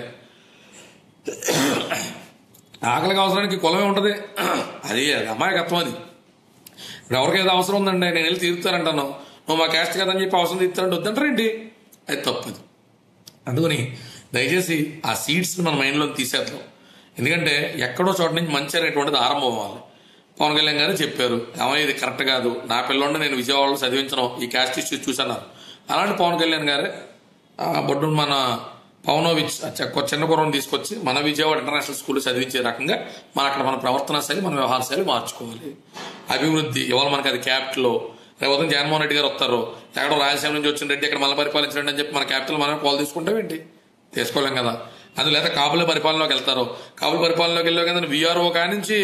ఆకలికి అవసరానికి కులమే ఉంటుంది. అది అమాయకత్వం. అది ఇప్పుడు ఎవరికైతే అవసరం ఉందండి, నేను వెళ్ళి తీరుతానంటాను, నువ్వు మా క్యాస్ట్ కదని చెప్పి అవసరం తీరుతానంటే వద్దంటారేంటి? అది తప్పదు. అందుకని దయచేసి ఆ సీడ్స్ మన మైండ్లో తీసేద్దాం. ఎందుకంటే ఎక్కడో చోట నుంచి మంచి అనేటువంటిది ఆరంభం అవ్వాలి. పవన్ కళ్యాణ్ గారు చెప్పారు, ఏమో ఇది కరెక్ట్ కాదు, నా పిల్లోండి నేను విజయవాడలో చదివించను, ఈ క్యాస్ట్ ఇష్యూస్ చూసన్నారు. అలాంటి పవన్ కళ్యాణ్ గారే బొడ్డు మన పవనోవిచ్ చిన్న కుర్రను తీసుకొచ్చి మన విజయవాడ ఇంటర్నేషనల్ స్కూల్లో చదివించే రకంగా అక్కడ మన ప్రవర్తన శైలి, మన వ్యవహార శైలి మార్చుకోవాలి. అభివృద్ధి ఇవాళ మనకి అది క్యాపిటల్. రేపు జగన్మోహన్ రెడ్డి గారు వస్తారు, ఎక్కడో రాయలసీమ నుంచి వచ్చిన రెడ్డి ఇక్కడ మళ్ళీ పరిపాలించండి అని చెప్పి మన క్యాపిటల్ మనమే కాల్ తీసుకుంటామేంటి? తీసుకోలేం కదా. అందులేత కాపుల పరిపాలనలోకి వెళ్తారు. కాపుల పరిపాలనలోకి వెళ్ళే కదా వీఆర్ఓ కానించి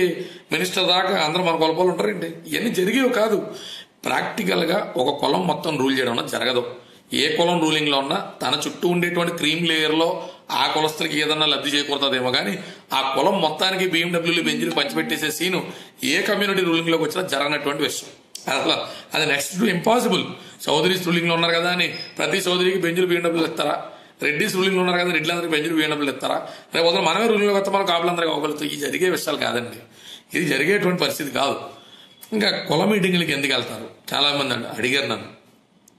మినిస్టర్ దాకా అందరూ మన కొలపాలు ఉంటారేంటి? ఇవన్నీ జరిగేవి కాదు. ప్రాక్టికల్గా ఒక కులం మొత్తం రూల్ చేయడం జరగదు. ఏ కులం రూలింగ్లో ఉన్నా తన చుట్టూ ఉండేటువంటి క్రీమ్ లేయర్లో ఆ కులస్తులకి ఏదన్నా లబ్ధి చేకూరుతుందేమో కానీ ఆ కులం మొత్తానికి BMW బెంచ్లు పంచిపెట్టేసే సీను ఏ కమ్యూనిటీ రూలింగ్లోకి వచ్చినా జరగనటువంటి విషయం. అసలు అది నెక్స్ట్ టు ఇంపాసిబుల్. చౌదరీస్ రూలింగ్లో ఉన్నారు కదా అని ప్రతి చౌదరికి బెంచ్లు BMW ఇస్తారా? రెడ్డిస్ రూలింగ్లో ఉన్నారు కదా రెడ్లందరికీ బెంచ్లు BMW ఇస్తారా? రేపు వద్ద మనమే రూలింగ్లోకి వస్తే మన కాపులందరికీ అవ్వగలుగుతాయి. ఇది జరిగే విషయాలు కాదండి. ఇది జరిగేటువంటి పరిస్థితి కాదు. ఇంకా కుల మీటింగ్లకి ఎందుకు వెళ్తారు? చాలా మంది అడిగారు నన్ను.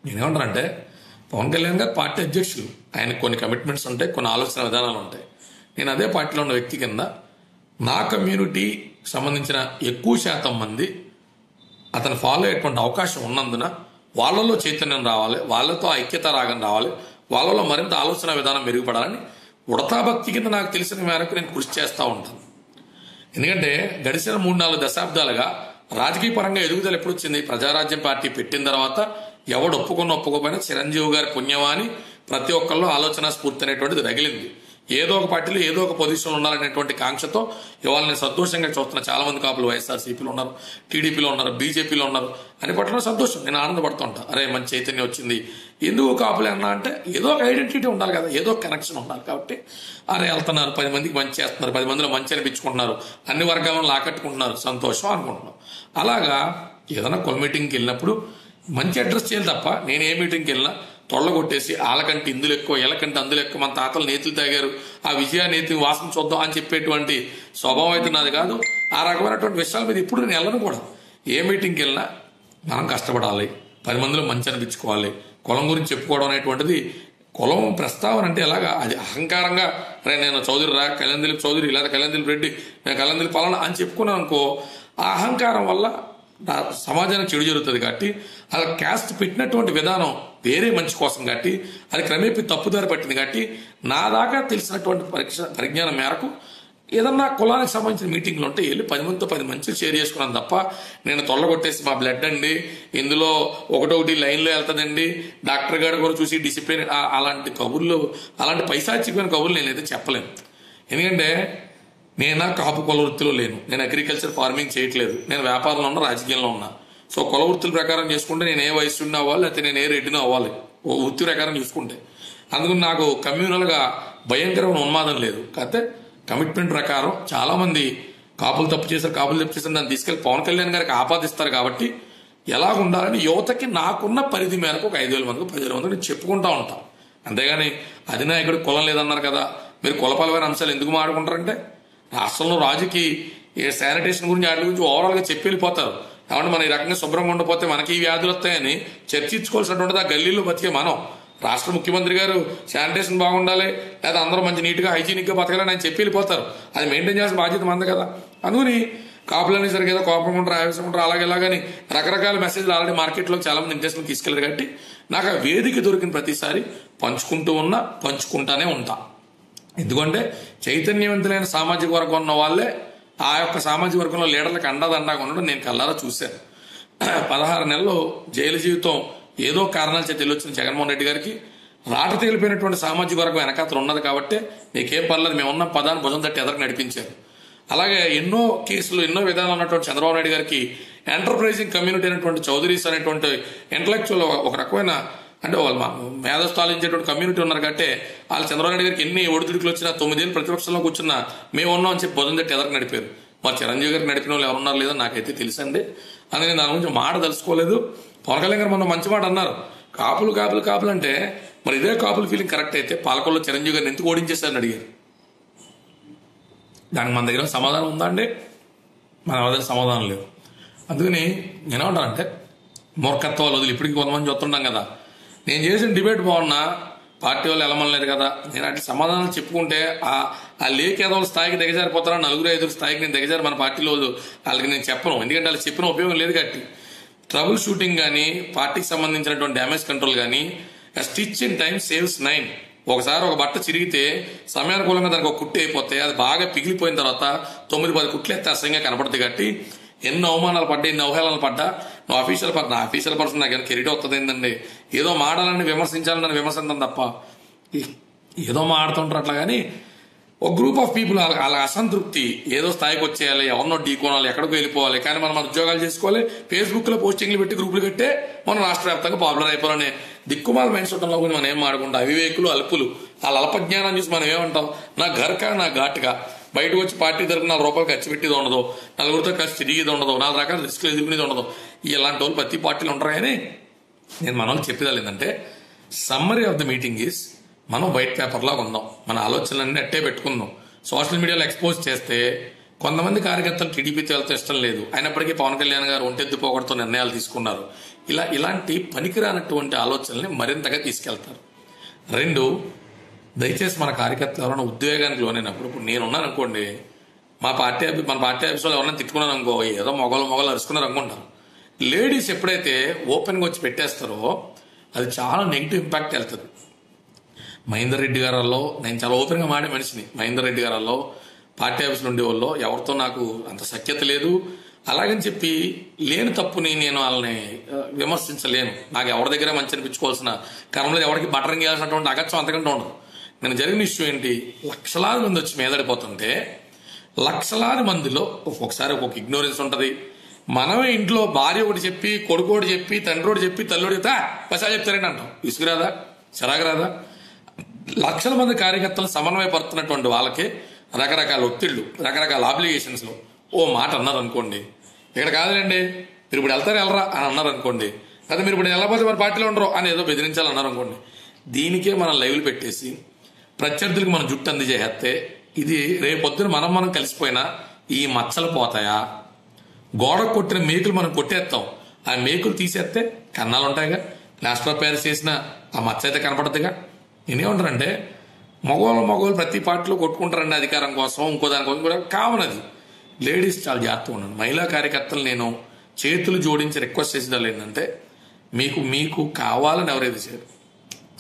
నేనేమంటానంటే, పవన్ కళ్యాణ్ గారు పార్టీ అధ్యక్షులు, ఆయనకు కొన్ని కమిట్మెంట్స్ ఉంటాయి, కొన్ని ఆలోచన విధానాలు ఉంటాయి. నేను అదే పార్టీలో ఉన్న వ్యక్తి కింద నా కమ్యూనిటీ సంబంధించిన ఎక్కువ శాతం మంది అతను ఫాలో అయ్యేటువంటి అవకాశం ఉన్నందున వాళ్ళలో చైతన్యం రావాలి, వాళ్ళతో ఐక్యత రాగం రావాలి, వాళ్ళలో మరింత ఆలోచన విధానం మెరుగుపడాలని ఉడతా భక్తి కింద నాకు తెలిసిన మేరకు నేను కృషి చేస్తూ ఉంటాను. ఎందుకంటే గడిచిన 3-4 దశాబ్దాలుగా రాజకీయ పరంగా ఎదుగుదల ఎప్పుడు వచ్చింది? ప్రజారాజ్యం పార్టీ పెట్టిన తర్వాత ఎవడు ఒప్పుకోకపోయినా చిరంజీవి గారి పుణ్యమాని ప్రతి ఒక్కళ్ళు ఆలోచన స్ఫూర్తి అనేటువంటిది రగిలింది. ఏదో ఒక పార్టీలో ఏదో ఒక పొజిషన్లో ఉండాలనేటువంటి కాంక్షతో ఇవాళ నేను సంతోషంగా చూస్తున్నా. చాలా మంది కాపులు వైఎస్ఆర్సీపీలో ఉన్నారు, టీడీపీలో ఉన్నారు, బీజేపీలో ఉన్నారు అని పట్టడం సంతోషం. నేను ఆనందపడుతూ ఉంటా. అరే మంచి చైతన్యం వచ్చింది. ఎందుకు కాపులే అన్నా అంటే ఏదో ఒక ఐడెంటిటీ ఉండాలి కదా, ఏదో ఒక కనెక్షన్ ఉండాలి. కాబట్టి అరే వెళ్తున్నారు, 10 మందికి మంచి చేస్తున్నారు, 10 మందిలో మంచి అనిపించుకుంటున్నారు, అన్ని వర్గాలను ఆకట్టుకుంటున్నారు, సంతోషం అనుకుంటున్నాం. అలాగా ఏదైనా కుల మీటింగ్కి వెళ్ళినప్పుడు మంచి అడ్రస్ చేయాలి తప్ప నేను ఏ మీటింగ్కి వెళ్ళినా తొళ్ళగొట్టేసి వాళ్ళకంటే ఇందులో ఎక్కువ, వీళ్ళకంటే అందులో ఎక్కువ, మన తాతలు నేతులు తాగారు, ఆ విజయ నేతి వాసన చూద్దాం అని చెప్పేటువంటి స్వభావం అయితే నాది కాదు. ఆ రకమైనటువంటి విషయాల మీద ఇప్పుడు నేను వెళ్ళను కూడా. ఏ మీటింగ్కి వెళ్ళినా మనం కష్టపడాలి, 10 మందిలో మంచి అనిపించుకోవాలి. కులం గురించి చెప్పుకోవడం అనేటువంటిది, కులం ప్రస్తావన అంటే ఎలాగా అది అహంకారంగా రే నేను చౌదరి రా, కళ్యాణ్ దిలీప్ చౌదరి లేదా కళ్యాణ్ దిలీప్ రెడ్డి, నేను కళ్యాణ్ దిలీప్ పలానా అని చెప్పుకున్నాను అనుకో, ఆ అహంకారం వల్ల సమాజానికి చెడు జరుగుతుంది. కాబట్టి అలా క్యాస్ట్ పెట్టినటువంటి విధానం వేరే మంచి కోసం కాబట్టి అది క్రమేపీ తప్పుదారి పట్టింది. కాబట్టి నా దాకా తెలిసినటువంటి పరిజ్ఞానం మేరకు ఏదన్నా కులానికి సంబంధించిన మీటింగ్లు ఉంటే వెళ్ళి 10 మందితో 10 మంచిలు షేర్ చేసుకున్నాను తప్ప నేను తొళ్ళగొట్టేసి మా బ్లడ్ అండి ఇందులో ఒకటొకటి లైన్లో వెళ్తుందండి, డాక్టర్ గారు కూడా చూసి డిసిప్లిన్, అలాంటి కబుర్లు, అలాంటి పైశాచికమైన కబుర్లు నేనైతే చెప్పలేను. ఎందుకంటే నేను కాపు కుల వృత్తిలో లేను, నేను అగ్రికల్చర్ ఫార్మింగ్ చేయట్లేదు, నేను వ్యాపారంలో ఉన్నా, రాజకీయంలో ఉన్నా. సో కుల వృత్తుల ప్రకారం చేసుకుంటే నేను ఏ వయసున్న అవ్వాలి, లేకపోతే నేను ఏ రెడ్డినో అవ్వాలి ఓ వృత్తి ప్రకారం చూసుకుంటే. అందుకని నాకు కమ్యూనల్గా భయంకరమైన ఉన్మాదం లేదు. కాకపోతే కమిట్మెంట్ ప్రకారం చాలా మంది కాపులు తప్పు చేశారు దాన్ని తీసుకెళ్లి పవన్ కళ్యాణ్ గారికి ఆపాదిస్తారు. కాబట్టి ఎలా ఉండాలని యువతకి నాకున్న పరిధి మేరకు ఒక 5,000 మందికి 10,000 మందికి నేను చెప్పుకుంటా ఉంటాను. అంతేగాని అధినాయకుడు కులం లేదన్నారు కదా, మీరు కులపరమైన అంశాలు ఎందుకు మాట్లాడుకుంటారంటే రాష్ట్రంలో రాజుకి శానిటేషన్ గురించి వాటి గురించి ఓవరాల్ గా చెప్పి వెళ్ళిపోతారు. కాబట్టి మనం ఈ రకంగా శుభ్రంగా ఉండకపోతే మనకి ఈ వ్యాధులు వస్తాయని చర్చించుకోవాల్సినటువంటిది ఆ గల్లీలో బతికే మనం. రాష్ట్ర ముఖ్యమంత్రి గారు శానిటేషన్ బాగుండాలి, లేదా అందరూ మంచి నీట్గా హైజీనిక్ గా బతకాలని ఆయన చెప్పి వెళ్ళిపోతారు. అది మెయింటైన్ చేసిన బాధ్యత మంది కదా. అందుకని కాపులన్నీ సరిగ్గా ఏదో కోపం ఉంటారు, ఆవేశం ఉంటారు, అలాగేలాగని రకరకాల మెసేజ్లు ఆల్రెడీ మార్కెట్లో చాలా మంది ఇంట్రెస్ట్ తీసుకెళ్లారు. కాబట్టి నాకు ఆ వేదిక దొరికిన ప్రతిసారి పంచుకుంటానే ఉంటా. ఎందుకంటే చైతన్యవంతులైన సామాజిక వర్గం ఉన్న వాళ్ళే ఆ యొక్క సామాజిక వర్గంలో లీడర్లకు అండదండగా ఉండడం నేను కళ్ళారా చూశాను. 16 నెలలు జైలు జీవితం ఏదో కారణాల చేత వెళ్ళొచ్చిన జగన్మోహన్ రెడ్డి గారికి రాట తేలిపోయినటువంటి సామాజిక వర్గం వెనకాతలు ఉన్నది. కాబట్టి నీకేం పర్లేదు మేమున్న పదాన్ని భుజం తట్టి ఎదరికి నడిపించారు. అలాగే ఎన్నో కేసులు ఎన్నో విధాలు ఉన్నటువంటి చంద్రబాబు నాయుడు గారికి ఎంటర్ప్రైజింగ్ కమ్యూనిటీ అనేటువంటి చౌదరీస్ అనేటువంటి ఇంటలెక్చువల్ ఒక రకమైన అంటే వాళ్ళు మేధస్సు ఆలోచించేటువంటి కమ్యూనిటీ ఉన్నారు. కాబట్టి వాళ్ళు చంద్రబాబు నాయుడు గారికి ఎన్ని ఒడిదుడుకులు వచ్చినా 9 ఏళ్ళు ప్రతిపక్షంలో కూర్చున్నా మేము ఉన్నాం అని చెప్పి భుజం తట్టి ఎదరికి నడిపారు. మరి చిరంజీవి గారికి నడిపిన వాళ్ళు ఎవరున్నారు లేదో నాకైతే తెలుసండి. అందుకని దాని గురించి మాట తెలుసుకోలేదు. పవన్ కళ్యాణ్ గారు మొన్న మంచి మాట అన్నారు, కాపులు అంటే మరి ఇదే కాపుల ఫీలింగ్ కరెక్ట్ అయితే పాలకొల్లో చిరంజీవి గారిని ఎందుకు ఓడించేశారని అడిగారు. దానికి మన దగ్గర సమాధానం ఉందా అండి? మన దగ్గర సమాధానం లేదు. అందుకని నేనేమంటానంటే మూర్ఖత్వాలు వదిలి ఇప్పటికీ కొంతమంది చూస్తుంటాం కదా, నేను చేసిన డిబేట్ బాగున్నా పార్టీ వాళ్ళు ఎలమనలేదు కదా, నేను అట్లా సమాధానాలు చెప్పుకుంటే ఆ లేఖ ఏదో స్థాయికి దిగజారిపోతారా, 4-5 స్థాయికి నేను దిగజారి మన పార్టీలో వాళ్ళకి నేను చెప్పను. ఎందుకంటే వాళ్ళు చెప్పిన ఉపయోగం లేదు. కాబట్టి ట్రబుల్ షూటింగ్ కానీ పార్టీకి సంబంధించినటువంటి డ్యామేజ్ కంట్రోల్ కానీ స్టిచ్ ఇన్ టైం సేవ్స్ 9. ఒకసారి ఒక బట్ట చిరిగితే సమయానుకూలంగా దానికి ఒక కుట్టు అయిపోతే అది బాగా పిగిలిపోయిన తర్వాత 9-10 కుట్లు ఎత్తే అసహ్యంగా కనపడుతుంది. కాబట్టి ఎన్నో అవమానాలు పడ్డా, ఎన్ని అవహేళనలు పడ్డా నువ్వు అఫీషియల్ పర్సన్ నాకు కెరీర్ వస్తుంది ఏంటండి, ఏదో మాడాలని విమర్శించాలని విమర్శించడం తప్ప ఏదో మాడుతుంటారు అట్లా. కానీ ఒక గ్రూప్ ఆఫ్ పీపుల్ వాళ్ళ అసంతృప్తి ఏదో స్థాయికి వచ్చేయాలి, ఎవరినో ఢీకోనాలి, ఎక్కడికో వెళ్ళిపోవాలి, కానీ మనం ఉద్యోగాలు చేసుకోవాలి, ఫేస్బుక్ లో పోస్టింగ్లు పెట్టి గ్రూపులు కట్టే మనం రాష్ట్ర వ్యాప్తంగా పాపులర్ అయిపోవాలనే దిక్కుమాల మైండ్ సెట్లో గురించి మనం ఏం ఆడుకుంటాం. అవివేకులు అల్పులు వాళ్ళ అల్పజ్ఞానం చూసి మనం ఏమంటాం, నా ఘర్కా నా ఘాటుగా బయటకు వచ్చి పార్టీ తరపున 4 రూపాయలు ఖర్చు పెట్టేది ఉండదు, 4గురితో ఖర్చు తిరిగేది ఉండదు, 4 రకాల రిస్క్లు ఎదుర్కొనేది ఉండదు. ఇలాంటి వాళ్ళు ప్రతి పార్టీలు ఉంటారు. కానీ నేను మన వాళ్ళు చెప్పేదాళ్ళు ఏంటంటే summary of the meeting is మనం వైట్ పేపర్ లాగా ఉందాం, మన ఆలోచనలన్నీ అట్టే పెట్టుకుందాం. సోషల్ మీడియాలో ఎక్స్పోజ్ చేస్తే కొంతమంది కార్యకర్తలు టీడీపీతో వెళ్తే ఇష్టం లేదు, అయినప్పటికీ పవన్ కళ్యాణ్ గారు ఒంటెత్తి పోగొడుతూ నిర్ణయాలు తీసుకున్నారు. ఇలాంటి పనికిరానటువంటి ఆలోచనల్ని మరింతగా తీసుకెళ్తారు. 2, దయచేసి మన కార్యకర్తలు ఎవరైనా ఉద్వేగానికి లోనైనప్పుడు, ఇప్పుడు నేనున్నాను అనుకోండి, మన పార్టీ ఆఫీసులో ఎవరైనా తిట్టుకున్నాను అనుకో, ఏదో మొగలు అరుచుకున్నారు అనుకుంటారు. లేడీస్ ఎప్పుడైతే ఓపెన్గా వచ్చి పెట్టేస్తారో అది చాలా నెగిటివ్ ఇంపాక్ట్ వెళ్తుంది. మహేందర్ రెడ్డి గారిలో నేను చాలా ఓపెన్గా మాడే మనిషిని. మహేందర్ రెడ్డి గారిలో పార్టీ ఆఫీసులో ఉండేవాళ్ళు ఎవరితో నాకు అంత సఖ్యత లేదు. అలాగని చెప్పి లేని తప్పుని నేను వాళ్ళని విమర్శించలేను. నాకు ఎవరి దగ్గర మంచి అనిపించుకోవాల్సిన కర్మలో ఎవరికి బటరింగ్ చేయాల్సినటువంటి అగత్యం అంతకంటే ఉండదు. నేను జరిగిన ఇష్యూ ఏంటి, లక్షలాది మంది వచ్చి మీదడిపోతుంటే లక్షలాది మందిలో ఒక్కొక్కసారి ఒక్కొక్క ఇగ్నోరెన్స్ ఉంటుంది. మనమే ఇంట్లో భార్య ఒకటి చెప్పి, కొడుకు ఒకటి చెప్పి, తండ్రి ఒకటి చెప్పి, తల్లి చెప్తా పైసా చెప్తారండి అంటాం. ఇసుకురాదా, చిరాకురాదా? లక్షల మంది కార్యకర్తలు సమన్వయపడుతున్నటువంటి వాళ్ళకి రకరకాల ఒత్తిళ్లు, రకరకాల ఆబ్లిగేషన్స్ లో ఓ మాట అన్నారు అనుకోండి, ఇక్కడ కాదులేండి మీరు ఇప్పుడు వెళ్ళరా అని అన్నారు అనుకోండి, అదే మీరు ఇప్పుడు వెళ్ళకపోతే మరి పార్టీలో ఉండరు అని ఏదో బెదిరించాలన్నారు అనుకోండి. దీనికే మనం లైవ్లు పెట్టేసి ప్రత్యర్థులకు మనం జుట్టు అందజేస్తే ఇది రేపొద్దున మనం కలిసిపోయినా ఈ మచ్చలు పోతాయా? గోడ కొట్టిన మేకులు మనం కొట్టేస్తాం, ఆ మేకులు తీసేస్తే కన్నాలు ఉంటాయిగా, ప్లాస్టర్ ఆఫ్ ప్యారిస్ చేసిన ఆ మచ్చ అయితే కనపడదుగా. నేనేమంటారంటే మగవాళ్ళు ప్రతి పార్టీలో కొట్టుకుంటారండి అధికారం కోసం, ఇంకో దానికోసం కూడా కామన్. అది లేడీస్ చాలా జాగ్రత్తగా ఉన్నాను. మహిళా కార్యకర్తలు నేను చేతులు జోడించి రిక్వెస్ట్ చేసేదాళ్ళు ఏంటంటే మీకు కావాలని ఎవరైతే చేయరు.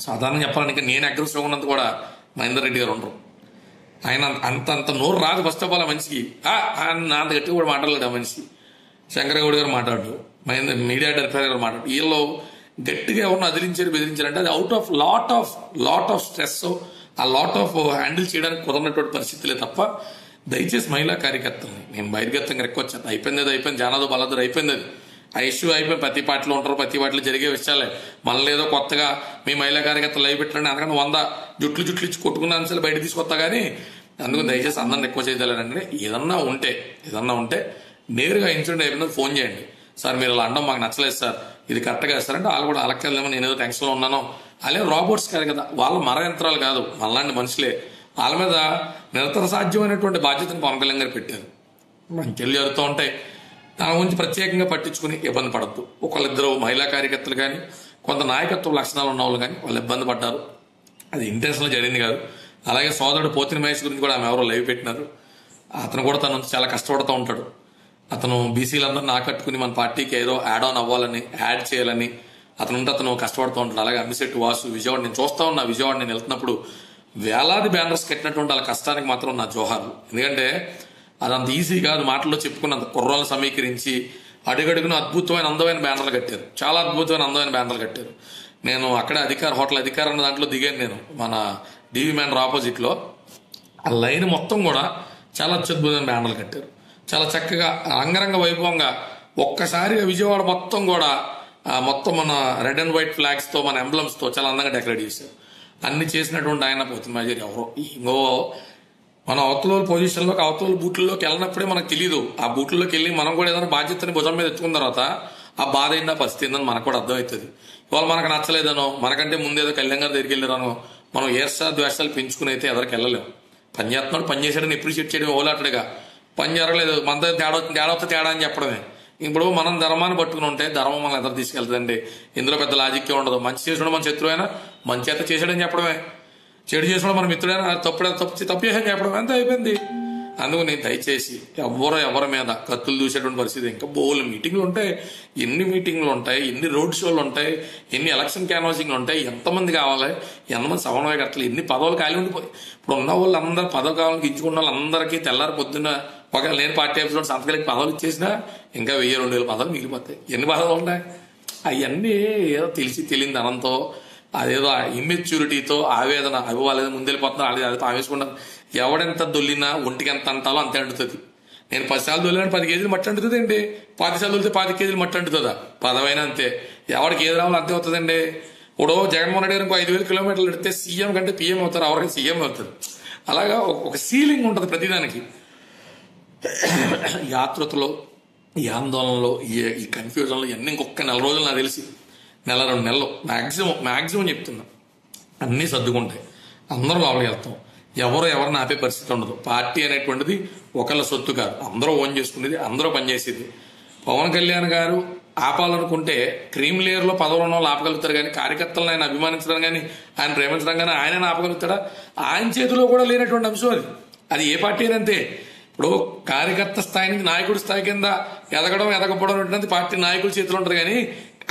సాధారణంగా చెప్పాలని నేను అగ్రెసివ్ ఉన్నంత కూడా మహేందర్ రెడ్డి గారు ఉండరు. ఆయన అంత నోరు రాదు ఫస్ట్ ఆఫ్ ఆల్. ఆ మనిషికి నా అంత గట్టిగా కూడా మాట్లాడలేడు ఆ మనిషి. శంకర్ గౌడ్ గారు మాట్లాడు, మహేందర్ మీడియా డైరెక్టర్ గారు మాట్లాడు. వీళ్ళు గట్టిగా ఎవరిని బెదిరించారు అంటే అది out of lot of stress, ఆ లాట్ ఆఫ్ హ్యాండిల్ చేయడానికి కుదరనటువంటి పరిస్థితులే తప్ప. దయచేసి మహిళా కార్యకర్తల్ని నేను బహిర్గతంగా రిక్వెస్ట్ చేస్తాను. అయిపోయింది జానాదో బలాదూర్ అయిపోయింది. ఆ ఇష్యూ అయిపోయి ప్రతి పార్టీలో ఉంటారు, ప్రతి పార్టీలో జరిగే విషయాలే. మనల్ని ఏదో కొత్తగా మీ మహిళా కార్యకర్తలు లైవ్ పెట్టండి అందుకని 100 జుట్లు ఇచ్చి కొట్టుకున్న అంశాలు బయట తీసుకొస్తా కానీ అందుకు దయచేసి అందరిని ఎక్కువ చేయలేదండి. ఏదన్నా ఉంటే నేరుగా ఇన్సిడెంట్ అయిపోయింది ఫోన్ చేయండి. సార్ మీరు అలా అనడం మాకు నచ్చలేదు సార్, ఇది కరెక్ట్గా ఇస్తారంటే వాళ్ళు కూడా అలక్కలేమో నేను ఏదో టెన్షన్లో ఉన్నాను. అలాగే రాబోట్స్ కాదు కదా, వాళ్ళు మర యంత్రాలు కాదు, మనలాంటి మనుషులే. వాళ్ళ మీద నిరతర సాధ్యమైనటువంటి బాధ్యతను పవన్ కళ్యాణ్ గారు పెట్టారు. మంచి జరుగుతూ ఉంటాయి, దాని గురించి ప్రత్యేకంగా పట్టించుకుని ఇబ్బంది పడద్దు. ఒకళ్ళిద్దరు మహిళా కార్యకర్తలు కానీ కొంత నాయకత్వ లక్షణాలు ఉన్న వాళ్ళు కానీ వాళ్ళు ఇబ్బంది పడ్డారు, అది ఇంటెన్షన్లో జరిగింది కాదు. అలాగే సోదరుడు పోతిన మహేష్ గురించి కూడా ఆమె ఎవరో లైవ్ పెట్టినారు. అతను కూడా తన నుంచి చాలా కష్టపడుతూ ఉంటాడు. అతను బీసీలందరూ ఆకట్టుకుని మన పార్టీకి ఏదో యాడ్ ఆన్ అవ్వాలని, యాడ్ చేయాలని అతను కష్టపడుతూ ఉంటాడు. అలాగే అమ్మిశెట్టి వాసు విజయవాడ నేను చూస్తా ఉన్నా, విజయవాడ నేను వెళ్తున్నప్పుడు వేలాది బ్యానర్స్ కట్టినటువంటి వాళ్ళ కష్టానికి మాత్రం నా జోహార్లు. ఎందుకంటే అదంత ఈజీ కాదు, మాటల్లో చెప్పుకున్నంత కుర్రాలను సమీకరించి అడుగడుగున అద్భుతమైన అందమైన బ్యానర్లు కట్టారు, చాలా అద్భుతమైన అందమైన బ్యానర్లు కట్టారు. నేను అక్కడే హోటల్ అధికారం అన్న దాంట్లో దిగాను నేను, మన డివి మ్యానర్ ఆపోజిట్లో. ఆ లైన్ మొత్తం కూడా చాలా అత్యద్భుతమైన బ్యానర్లు కట్టారు, చాలా చక్కగా అంగరంగ వైభవంగా. ఒక్కసారిగా విజయవాడ మొత్తం కూడా మొత్తం మన రెడ్ అండ్ వైట్ ఫ్లాగ్స్ తో, మన ఎంబ్లమ్స్ తో చాలా అందంగా డెకరేట్ చేశారు. అన్ని చేసినటువంటి ఆయన పోతున్నారు ఎవరో ఇంకో మన అవతల పొజిషన్లోకి అవతల బూట్లలోకి వెళ్ళినప్పుడే మనకు తెలియదు. ఆ బూట్లలోకి వెళ్ళి మనం కూడా ఏదైనా బాధ్యతని భుజం మీద ఎత్తుకున్న తర్వాత ఆ బాధ ఏందా పరిస్థితి ఏందని మనకు కూడా అర్థమవుతుంది. ఇవాళ మనకు నచ్చలేదనో, మనకంటే ముందేదో కళ్యాణ్ గారి దగ్గరికి వెళ్ళారనో మనం ద్వేషాలు పెంచుకుని అయితే ఎదరికి వెళ్ళలేము. పని చేస్తున్నాడు, పని చేశాడని అప్రిషియేట్ చేయడం ఓలాటడుగా, పని జరగలేదు మన తేడా అని చెప్పడమే. ఇప్పుడు మనం ధర్మాన్ని పట్టుకుని ఉంటే ధర్మం మనం ఎదురు తీసుకెళ్తుందండి. ఇందులో పెద్ద లాజిక్కే ఉండదు. మంచి చేసినాడు మన శత్రువు అయినా మంచి చేత చేశాడని చెప్పడమే, చెడు చేసినాడు మన మిత్రుడైనా తప్పు చేశాడని చెప్పడమే, అంతే అయిపోయింది. అందుకు నేను దయచేసి ఎవరి మీద కత్తులు దూసేటువంటి పరిస్థితి. ఇంకా బోల్ మీటింగ్లు ఉంటాయి, ఎన్ని మీటింగ్లు ఉంటాయి, ఎన్ని రోడ్ షోలు ఉంటాయి, ఎన్ని ఎలక్షన్ క్యాన్వాసింగ్లు ఉంటాయి, ఎంతమంది కావాలి, ఎంతమంది సమన్వయకర్తలు, ఎన్ని పదవులు ఖాళీ ఉండిపోయి. ఇప్పుడు ఉన్న వాళ్ళు అందరూ పదవి కావాలని గించుకున్న వాళ్ళందరికీ తెల్లారి పొద్దున్న ఒకవేళ నేను పార్టీ ఆఫీస్లో సంతకాలకి పదవులు ఇచ్చేసినా ఇంకా 1000-2000 పదవులు మిగిలిపోతాయి. ఎన్ని పదవులు ఉంటాయి? అవన్నీ ఏదో తెలియని ధనంతో, అదేదో ఇమ్మెచ్యూరిటీతో, ఆవేదన అభివాలేదు ముందెళ్ళిపోతున్నారు, అది ఆవేశకుండా ఎవడెంత దొల్లినా ఒంటికి ఎంత అంటాలో అంతే అంటుతుంది. నేను 10 సార్లు దొల్లినా 10 కేజీలు మట్టి అంటుతుంది అండి, 10 సార్లు దొలితే 10 కేజీలు మట్టి అంటుతుందా? పదవైనా అంతే, ఎవరికి ఏది రావాలో అంతే అవుతుందండి. ఇప్పుడు జగన్మోహన్ రెడ్డి గారికి 5000 కిలోమీటర్లు పెడితే సీఎం కంటే పీఎం అవుతారు, ఎవరికి సీఎం అవుతారు. అలాగా ఒక సీలింగ్ ఉంటుంది ప్రతిదానికి. ఈ ఆతృతలో, ఈ ఆందోళనలో, ఈ కన్ఫ్యూజన్లో ఇవన్నీ ఇంకొక 4 రోజులు నాకు తెలిసి 1-2 నెలలు మ్యాక్సిమం చెప్తున్నా అన్నీ సర్దుకుంటాయి. అందరూ లోపలికి వెళ్తాం, ఎవరిని ఆపే పరిస్థితి ఉండదు. పార్టీ అనేటువంటిది ఒకళ్ళ సొత్తు కాదు, అందరూ ఓన్ చేసుకునేది, అందరూ పనిచేసేది. పవన్ కళ్యాణ్ గారు ఆపాలనుకుంటే క్రీమ్ లేయర్లో పదవులు ఉన్న వాళ్ళు ఆపగలుగుతారు, కానీ కార్యకర్తలను ఆయన అభిమానించడం కానీ ఆయన ప్రేమించడం కానీ ఆయన ఆపగలుగుతాడా? ఆయన చేతిలో కూడా లేనటువంటి అంశం అది ఏ పార్టీ అయినంతే. ఇప్పుడు కార్యకర్త స్థాయి నుంచి నాయకుడి స్థాయి కింద ఎదగకపోవడం అనేది పార్టీ నాయకుల చేతిలో ఉంటుంది, కానీ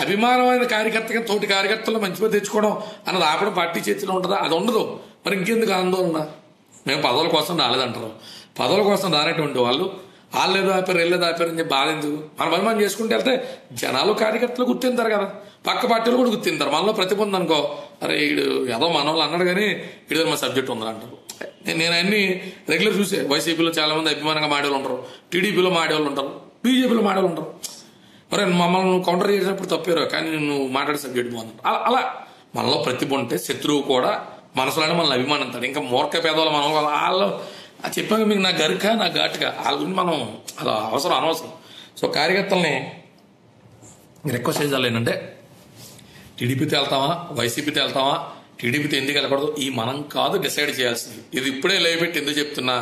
అభిమానమైన కార్యకర్త తోటి కార్యకర్తలు మంచి పేరు తెచ్చుకోవడం అన్నది ఆపడం పార్టీ చేతిలో ఉంటుందా? అది ఉండదు. మరి ఇంకెందుకు ఆందోళన? మేము పదవుల కోసం రాలేదంటారు. పదవుల కోసం రానటువంటి వాళ్ళు వాళ్ళేదో ఆపారు వీళ్ళేదో ఆపారు అని చెప్పి బాధ ఎందుకు? మనం అభిమానం చేసుకుంటే వెళ్తే జనాలు కార్యకర్తలు గుర్తింటారు కదా, పక్క పార్టీలు కూడా గుర్తింటారు. మనలో ప్రతిభ ఉందనుకో, అరే వీడు ఏదో మన వాళ్ళు అన్నాడు కానీ వీడు మన సబ్జెక్ట్ ఉందని అంటారు. నేను అన్ని రెగ్యులర్ చూసే, వైసీపీలో చాలా మంది అభిమానంగా మాడేవాళ్ళు ఉంటారు, టీడీపీలో మాడేవాళ్ళు ఉంటారు, బీజేపీలో మాడేవాళ్ళు ఉంటారు. మరి మమ్మల్ని కౌంటర్ చేసినప్పుడు తప్పారు, కానీ నువ్వు మాట్లాడే సబ్జెక్ట్ బాగుంది. అలా మనలో ప్రతిభ ఉంటే శత్రువు కూడా మనసులోనే మనల్ని అభిమానిస్తాడు. ఇంకా మూర్ఖ పేదవాళ్ళు మనం వాళ్ళు చెప్పాక మీకు నా గరిక నా ఘాటుగా వాళ్ళ గురించి మనం అలా అనవసరం. సో కార్యకర్తల్ని రిక్వెస్ట్ చేయాలి ఏంటంటే, టీడీపీతో వెళ్తామా వైసీపీతో వెళ్తామా, టీడీపీతో ఎందుకు వెళ్ళకూడదు, ఈ మనం కాదు డిసైడ్ చేయాల్సింది. ఇది ఇప్పుడే లైవ్ పెట్టి ఎందుకు చెప్తున్నా,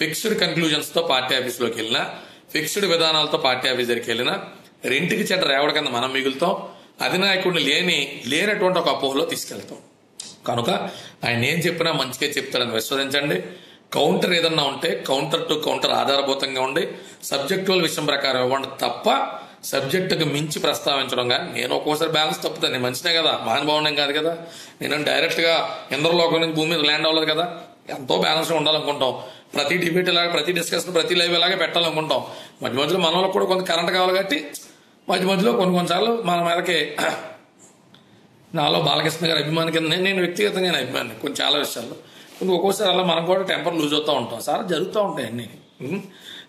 ఫిక్స్డ్ కన్క్లూజన్స్తో పార్టీ ఆఫీస్లోకి వెళ్ళినా, ఫిక్స్డ్ విధానాలతో పార్టీ ఆఫీస్ దగ్గరికి వెళ్ళినా రెంటికి చెడ్డ రేవడ కింద మనం మిగులుతాం, అధినాయకుడిని లేనటువంటి ఒక అపోహలో తీసుకెళ్తాం. కనుక ఆయన ఏం చెప్పినా మంచిగా చెప్తాడని విశ్వసించండి. కౌంటర్ ఏదన్నా ఉంటే కౌంటర్ టు కౌంటర్ ఆధారభూతంగా ఉండి సబ్జెక్టువల్ విషయం ప్రకారం ఇవ్వండి తప్ప సబ్జెక్టుకు మించి ప్రస్తావించడం. కానీ నేను ఒక్కోసారి బ్యాలెన్స్ తప్పుతాను, నేను మంచినే కదా, మహానుభావునే కాదు కదా, నేను డైరెక్ట్గా ఇంద్రలోకం నుంచి భూమి మీద ల్యాండ్ అవ్వలేదు కదా. ఎంతో బ్యాలెన్స్గా ఉండాలనుకుంటాం, ప్రతి డిబేట్ ఇలాగా, ప్రతి డిస్కషన్, ప్రతి లైవ్ ఇలాగే పెట్టాలనుకుంటాం. మధ్యలో మనలో కూడా కొంత కరెంట్ కావాలి కాబట్టి మధ్యలో కొన్నిసార్లు మన మీదకి నాలో బాలకృష్ణ గారి అభిమాని కింద నేను వ్యక్తిగతంగా అభిమాని కొన్ని చాలా విషయాల్లో. ఒక్కోసారి అలా మనం కూడా టెంపర్ లూజ్ అవుతూ ఉంటాం సార్, జరుగుతూ ఉంటాయి అన్నీ.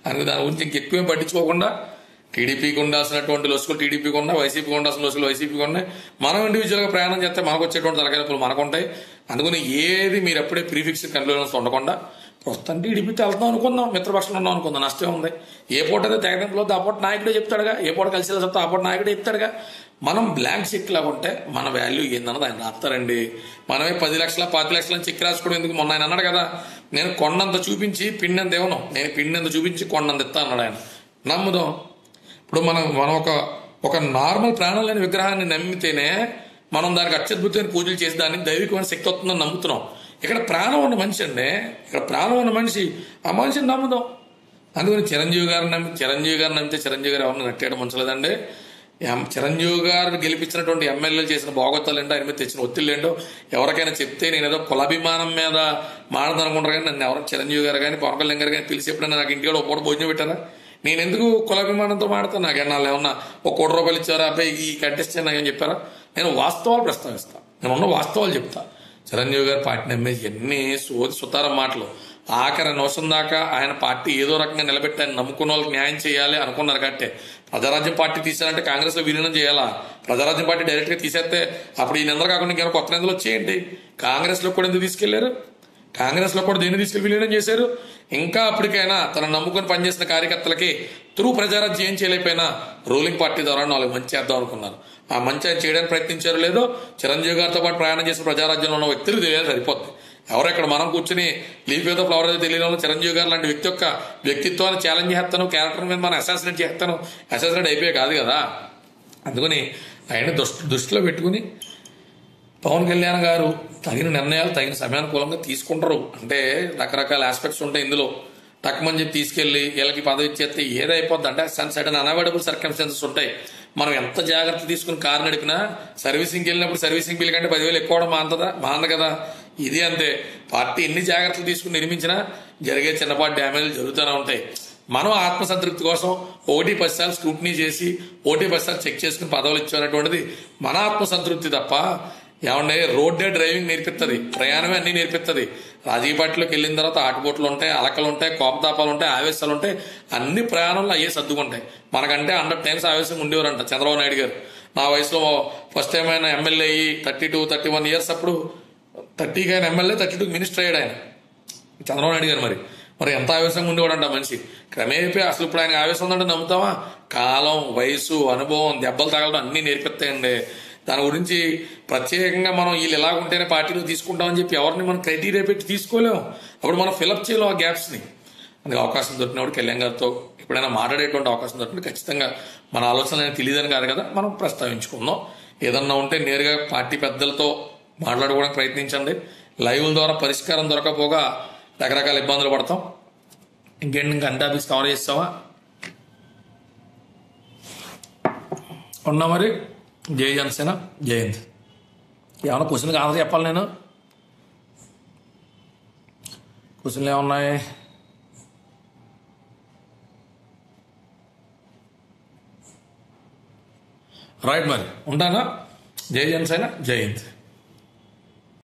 అందుకే దాని గురించి ఇంకెక్కువేం పట్టించుకోకుండా టీడీపీకి ఉండాల్సినటువంటి లొసుకులు టీడీపీకి ఉన్నాయి, వైసీపీకి ఉండాల్సిన లొసుకులు వైసీపీకి ఉన్నాయి. మనం ఇండివిజువల్గా ప్రయాణం చేస్తే మనకు వచ్చేటువంటి తలకాయపులు మనకుంటాయి. అందుకని ఏది మీరు ఎప్పుడే ప్రీఫిక్స్ కన్క్లూజన్స్ ఉండకుండా ప్రస్తుతం టీడీపీతో వెళ్తాం అనుకుందాం, మిత్రపక్షంలో ఉన్నాం అనుకుందాం, నష్టం ఉంది. ఏ పూట అయితే తెగదింపులో ఆ పూట నాయకుడే చెప్తాడుగా, ఏ పూట కలిసి చెప్తా ఆ పూట నాయకుడే చెప్తాడుగా. మనం బ్లాంక్ చెక్ లాగా ఉంటే మన వాల్యూ ఏందన్నది ఆయన రాస్తారండి. మనమే 10 లక్షల 20 లక్షల చెక్ రాసుకోవడం ఎందుకు? మొన్న ఆయన అన్నాడు కదా, నేను కొండంత చూపించి పిండంత ఇవ్వను, నేను పిండంత చూపించి కొండంత ఇస్తా అన్నాడు ఆయన. నమ్ముదాం. ఇప్పుడు మనం ఒక నార్మల్ ప్రాణం లేని విగ్రహాన్ని నమ్మితేనే మనం దానికి అత్యద్భుతమైన పూజలు చేసి దానికి దైవికమైన శక్తి వస్తుందని నమ్ముతున్నాం. ఇక్కడ ప్రాణం ఉన్న మనిషి అండి, ఇక్కడ ప్రాణం ఉన్న మనిషి, ఆ మనిషిని నమ్ముదాం. అందుకని చిరంజీవి గారిని నమ్మితే చిరంజీవి గారు ఎవరిని నట్టేయడం మంచలేదండి. చిరంజీవి గారు గెలిపించినటువంటి ఎమ్మెల్యేలు చేసిన బాగోతాలు ఏంటో, ఆయన మీద తెచ్చిన ఒత్తిళ్ళు ఏంటో ఎవరికైనా చెప్తే నేను ఏదో కులాభిమానం మీద మాడదనుకుంటారు. కానీ నన్ను ఎవరు చిరంజీవి గారు కానీ పవన్ కళ్యాణ్ గారు కానీ పిలిచి ఎప్పుడైనా నాకు ఇంటికి ఒక పూట భోజనం పెట్టారా? నేను ఎందుకు కులాభిమానంతో మాడతాను? నాకు వాళ్ళు ఏమన్నా ₹1 ఇచ్చారా అబ్బాయి ఈ కంటెస్ట్ నాకేం చెప్పారా? నేను వాస్తవాలు ప్రస్తావిస్తాను, నేను ఉన్న వాస్తవాలు చెప్తా. చిరంజీవి గారు పార్టీ నమ్మేసి ఎన్ని సుతారం మాటలు. ఆఖరి నిమిషం దాకా ఆయన పార్టీ ఏదో రకంగా నిలబెట్టి ఆయన నమ్ముకున్న వాళ్ళకి న్యాయం చేయాలి అనుకున్నారు. కాబట్టి ప్రజారాజ్యం పార్టీ తీసారంటే కాంగ్రెస్ లో విలీనం చేయాలా? ప్రజారాజ్యం పార్టీ డైరెక్ట్ గా తీసేస్తే అప్పుడు ఈ నెందరు కాకుండా ఇంకేమైనా కొత్త నెందలు వచ్చేయండి. కాంగ్రెస్ లో కూడా ఎందుకు తీసుకెళ్లారు? కాంగ్రెస్ లో కూడా దేన్ని తీసుకెళ్లి విలీనం చేశారు? ఇంకా అప్పటికైనా తన నమ్ముకొని పనిచేసిన కార్యకర్తలకి త్రూ ప్రజారాజ్యం ఏం చేయలేకపోయినా రూలింగ్ పార్టీ ద్వారా 4 మంచి చేద్దాం అనుకున్నారు. ఆ మంచి ఆయన చేయడానికి ప్రయత్నించారు లేదో, చిరంజీవి గారితో పాటు ప్రయాణం చేసిన ప్రజారాజ్యంలో ఉన్న వ్యక్తులు తెలియాలి, సరిపోద్ది. ఎవరెక్కడ మనం కూర్చుని లీఫ్ ఏదో ఫ్లవర్ ఏదో తెలియని చిరంజీవి గారు లాంటి వ్యక్తి యొక్క వ్యక్తిత్వాన్ని ఛాలెంజ్ చేస్తాను, క్యారెక్టర్ మీద మనం అసాసినేట్ చేస్తాను, అసాసినేట్ అయిపోయే కాదు కదా. అందుకని ఆయన దృష్టిలో పెట్టుకుని పవన్ కళ్యాణ్ గారు తగిన నిర్ణయాలు తగిన సమయానుకూలంగా తీసుకుంటారు. అంటే రకరకాల ఆస్పెక్ట్స్ ఉంటాయి ఇందులో. తక్కువని చెప్పి తీసుకెళ్లి వీళ్ళకి పదవి ఇచ్చేస్తే ఏదైపోద్ది అంటే సడన్ అన్అవాయిడబుల్ సర్కమ్స్టాన్సెస్ ఉంటాయి. మనం ఎంత జాగ్రత్త తీసుకుని కారు నడిపినా సర్వీసింగ్కి వెళ్ళినప్పుడు సర్వీసింగ్ బిల్ కంటే 10,000 ఎక్కువ మాంద కదా. ఇది అంతే. పార్టీ ఎన్ని జాగ్రత్తలు తీసుకుని నిర్మించినా జరిగే చిన్నపాటి డ్యామేజ్లు జరుగుతూనే ఉంటాయి. మనం ఆత్మసంతృప్తి కోసం 1-10 సార్లు స్క్రూటినీ చేసి 1-10 సార్లు చెక్ చేసుకుని పదవులు ఇచ్చేటువంటిది మన ఆత్మసంతృప్తి తప్ప ఏమంటే రోడ్డే డ్రైవింగ్ నేర్పిస్తుంది, ప్రయాణమే అన్ని నేర్పిస్తుంది. రాజకీయ పార్టీలోకి వెళ్ళిన తర్వాత ఆటుపోట్లు ఉంటాయి, అలకలు ఉంటాయి, కోపతాపాలు ఉంటాయి, ఆవేశాలు ఉంటాయి. అన్ని ప్రయాణంలో అయ్యే సర్దుకుంటాయి. మనకంటే 100 టైమ్స్ ఆవేశంగా ఉండేవారంట చంద్రబాబు నాయుడు గారు. నా వయసులో ఫస్ట్ టైం ఆయన ఎమ్మెల్యే అయ్యి 31 ఇయర్స్, అప్పుడు 30కి ఆయన ఎమ్మెల్యే, 32కి మినిస్టర్ అయ్యాడు ఆయన చంద్రబాబు నాయుడు గారు. మరి ఎంత ఆవేశంగా ఉండేవాడంట మనిషి. క్రమేపీ అసలు ఇప్పుడు ఆయన ఆవేశం ఉందంటే నమ్ముతావా? కాలం, వయసు, అనుభవం, దెబ్బలు తగలడం అన్ని నేర్పిస్తాయండి. దాని గురించి ప్రత్యేకంగా మనం వీళ్ళు ఎలాగుంటేనే పార్టీలో తీసుకుంటామని చెప్పి ఎవరిని మనం క్రైటీరియా పెట్టి తీసుకోలేము. అప్పుడు మనం ఫిలప్ చేయలేం ఆ గ్యాప్స్ని. అందుకే అవకాశం దొరికినప్పుడు కళ్యాణ్ గారితో ఎప్పుడైనా మాట్లాడేటువంటి అవకాశం దొరికినప్పుడు ఖచ్చితంగా మన ఆలోచనలు తెలియదని కాదు కదా, మనం ప్రస్తావించుకుందాం. ఏదన్నా ఉంటే నేరుగా పార్టీ పెద్దలతో మాట్లాడుకోవడానికి ప్రయత్నించండి. లైవ్ల ద్వారా పరిష్కారం దొరకపోగా రకరకాల ఇబ్బందులు పడతాం. ఇంకేంటి, ఇంకా అంతా ఆఫీస్ కవర్ చేస్తావా? ఉన్నా మరి. జై జనసేన, జై హింద్. ఏమన్నా క్వశ్చన్కి ఆన్సర్ చెప్పాలి నేను? క్వశ్చన్లు ఏమున్నాయి? రైట్, మరి ఉంటానా? జై జనసేన, జై హింద్.